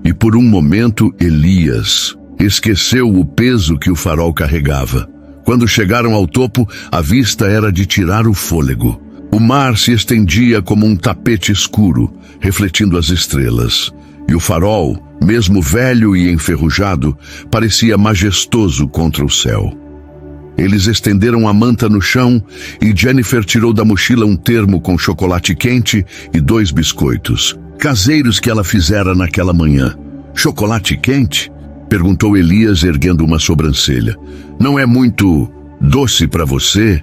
E por um momento, Elias esqueceu o peso que o farol carregava. Quando chegaram ao topo, a vista era de tirar o fôlego. O mar se estendia como um tapete escuro, refletindo as estrelas. E o farol, mesmo velho e enferrujado, parecia majestoso contra o céu. Eles estenderam a manta no chão e Jennifer tirou da mochila um termo com chocolate quente e 2 biscoitos, caseiros que ela fizera naquela manhã. Chocolate quente? Perguntou Elias, erguendo uma sobrancelha. Não é muito doce para você?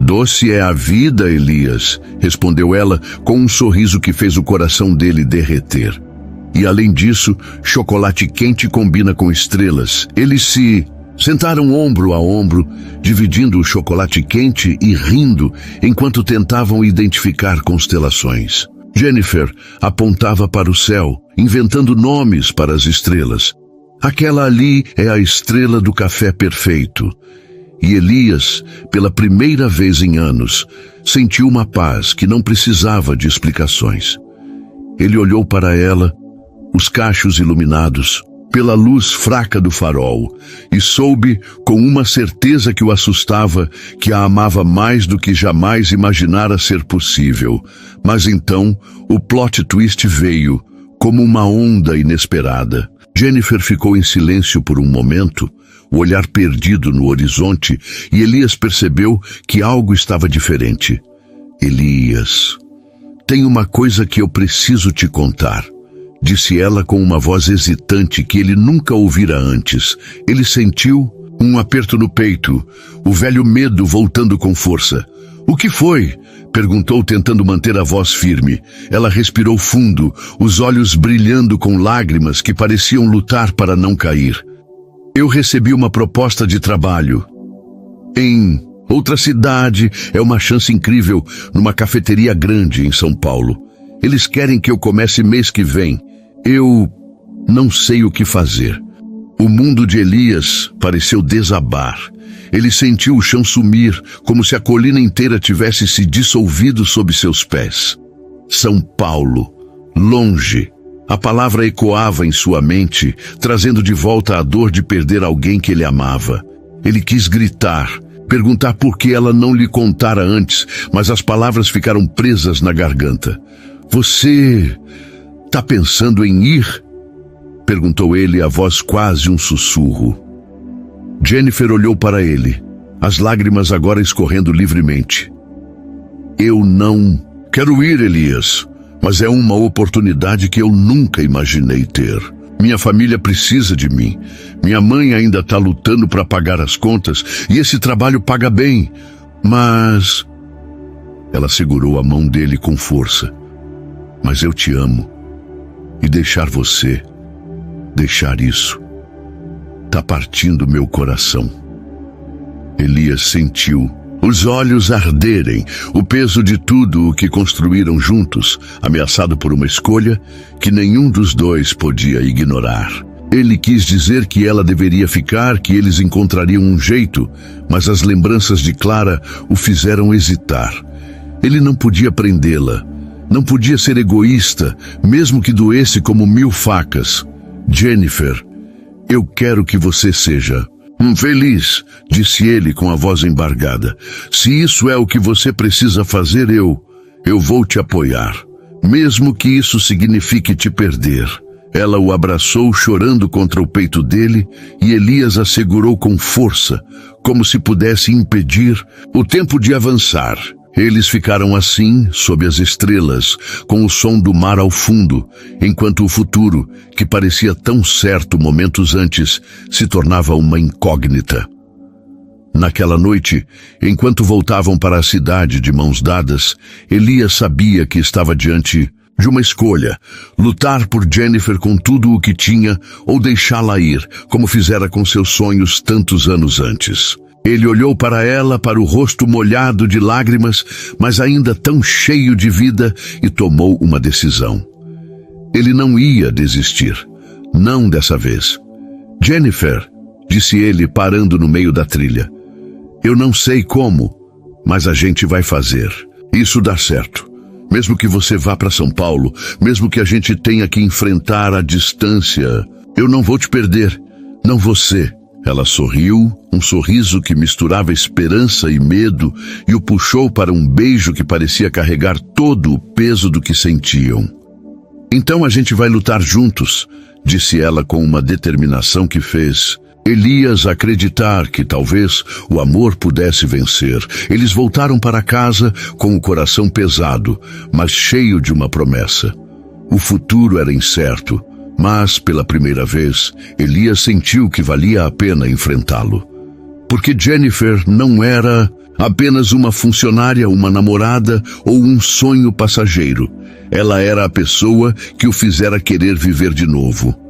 Doce é a vida, Elias, respondeu ela com um sorriso que fez o coração dele derreter. E além disso, chocolate quente combina com estrelas. Eles se sentaram ombro a ombro, dividindo o chocolate quente e rindo enquanto tentavam identificar constelações. Jennifer apontava para o céu, inventando nomes para as estrelas. Aquela ali é a estrela do café perfeito. E Elias, pela primeira vez em anos, sentiu uma paz que não precisava de explicações. Ele olhou para ela, os cachos iluminados, pela luz fraca do farol, e soube, com uma certeza que o assustava, que a amava mais do que jamais imaginara ser possível. Mas então, o plot twist veio, como uma onda inesperada. Jennifer ficou em silêncio por um momento, o olhar perdido no horizonte, e Elias percebeu que algo estava diferente. Elias, tem uma coisa que eu preciso te contar, disse ela com uma voz hesitante que ele nunca ouvira antes. Ele sentiu um aperto no peito, o velho medo voltando com força. O que foi? Perguntou, tentando manter a voz firme. Ela respirou fundo, os olhos brilhando com lágrimas que pareciam lutar para não cair. Eu recebi uma proposta de trabalho. Em outra cidade, é uma chance incrível, numa cafeteria grande em São Paulo. Eles querem que eu comece mês que vem. Eu não sei o que fazer. O mundo de Elias pareceu desabar. Ele sentiu o chão sumir, como se a colina inteira tivesse se dissolvido sob seus pés. São Paulo, longe. A palavra ecoava em sua mente, trazendo de volta a dor de perder alguém que ele amava. Ele quis gritar, perguntar por que ela não lhe contara antes, mas as palavras ficaram presas na garganta. Você está pensando em ir? Perguntou ele, a voz quase um sussurro. Jennifer olhou para ele, as lágrimas agora escorrendo livremente. Eu não quero ir, Elias, mas é uma oportunidade que eu nunca imaginei ter. Minha família precisa de mim. Minha mãe ainda está lutando para pagar as contas e esse trabalho paga bem, mas... Ela segurou a mão dele com força. Mas eu te amo. E deixar você, deixar isso, tá partindo meu coração. Elias sentiu os olhos arderem, o peso de tudo o que construíram juntos, ameaçado por uma escolha que nenhum dos dois podia ignorar. Ele quis dizer que ela deveria ficar, que eles encontrariam um jeito, mas as lembranças de Clara o fizeram hesitar. Ele não podia prendê-la, não podia ser egoísta, mesmo que doesse como 1000 facas. Jennifer, eu quero que você seja feliz, disse ele com a voz embargada. Se isso é o que você precisa fazer, eu vou te apoiar, mesmo que isso signifique te perder. Ela o abraçou, chorando contra o peito dele, e Elias a segurou com força, como se pudesse impedir o tempo de avançar. Eles ficaram assim, sob as estrelas, com o som do mar ao fundo, enquanto o futuro, que parecia tão certo momentos antes, se tornava uma incógnita. Naquela noite, enquanto voltavam para a cidade de mãos dadas, Elias sabia que estava diante de uma escolha: lutar por Jennifer com tudo o que tinha ou deixá-la ir, como fizera com seus sonhos tantos anos antes. Ele olhou para ela, para o rosto molhado de lágrimas, mas ainda tão cheio de vida, e tomou uma decisão. Ele não ia desistir. Não dessa vez. Jennifer, disse ele, parando no meio da trilha. Eu não sei como, mas a gente vai fazer. Isso dá certo. Mesmo que você vá para São Paulo, mesmo que a gente tenha que enfrentar a distância, eu não vou te perder. Não você. Ela sorriu, um sorriso que misturava esperança e medo, e o puxou para um beijo que parecia carregar todo o peso do que sentiam. Então a gente vai lutar juntos, disse ela com uma determinação que fez Elias acreditar que talvez o amor pudesse vencer. Eles voltaram para casa com o coração pesado, mas cheio de uma promessa. O futuro era incerto, mas, pela primeira vez, Elias sentiu que valia a pena enfrentá-lo. Porque Jennifer não era apenas uma funcionária, uma namorada ou um sonho passageiro. Ela era a pessoa que o fizera querer viver de novo.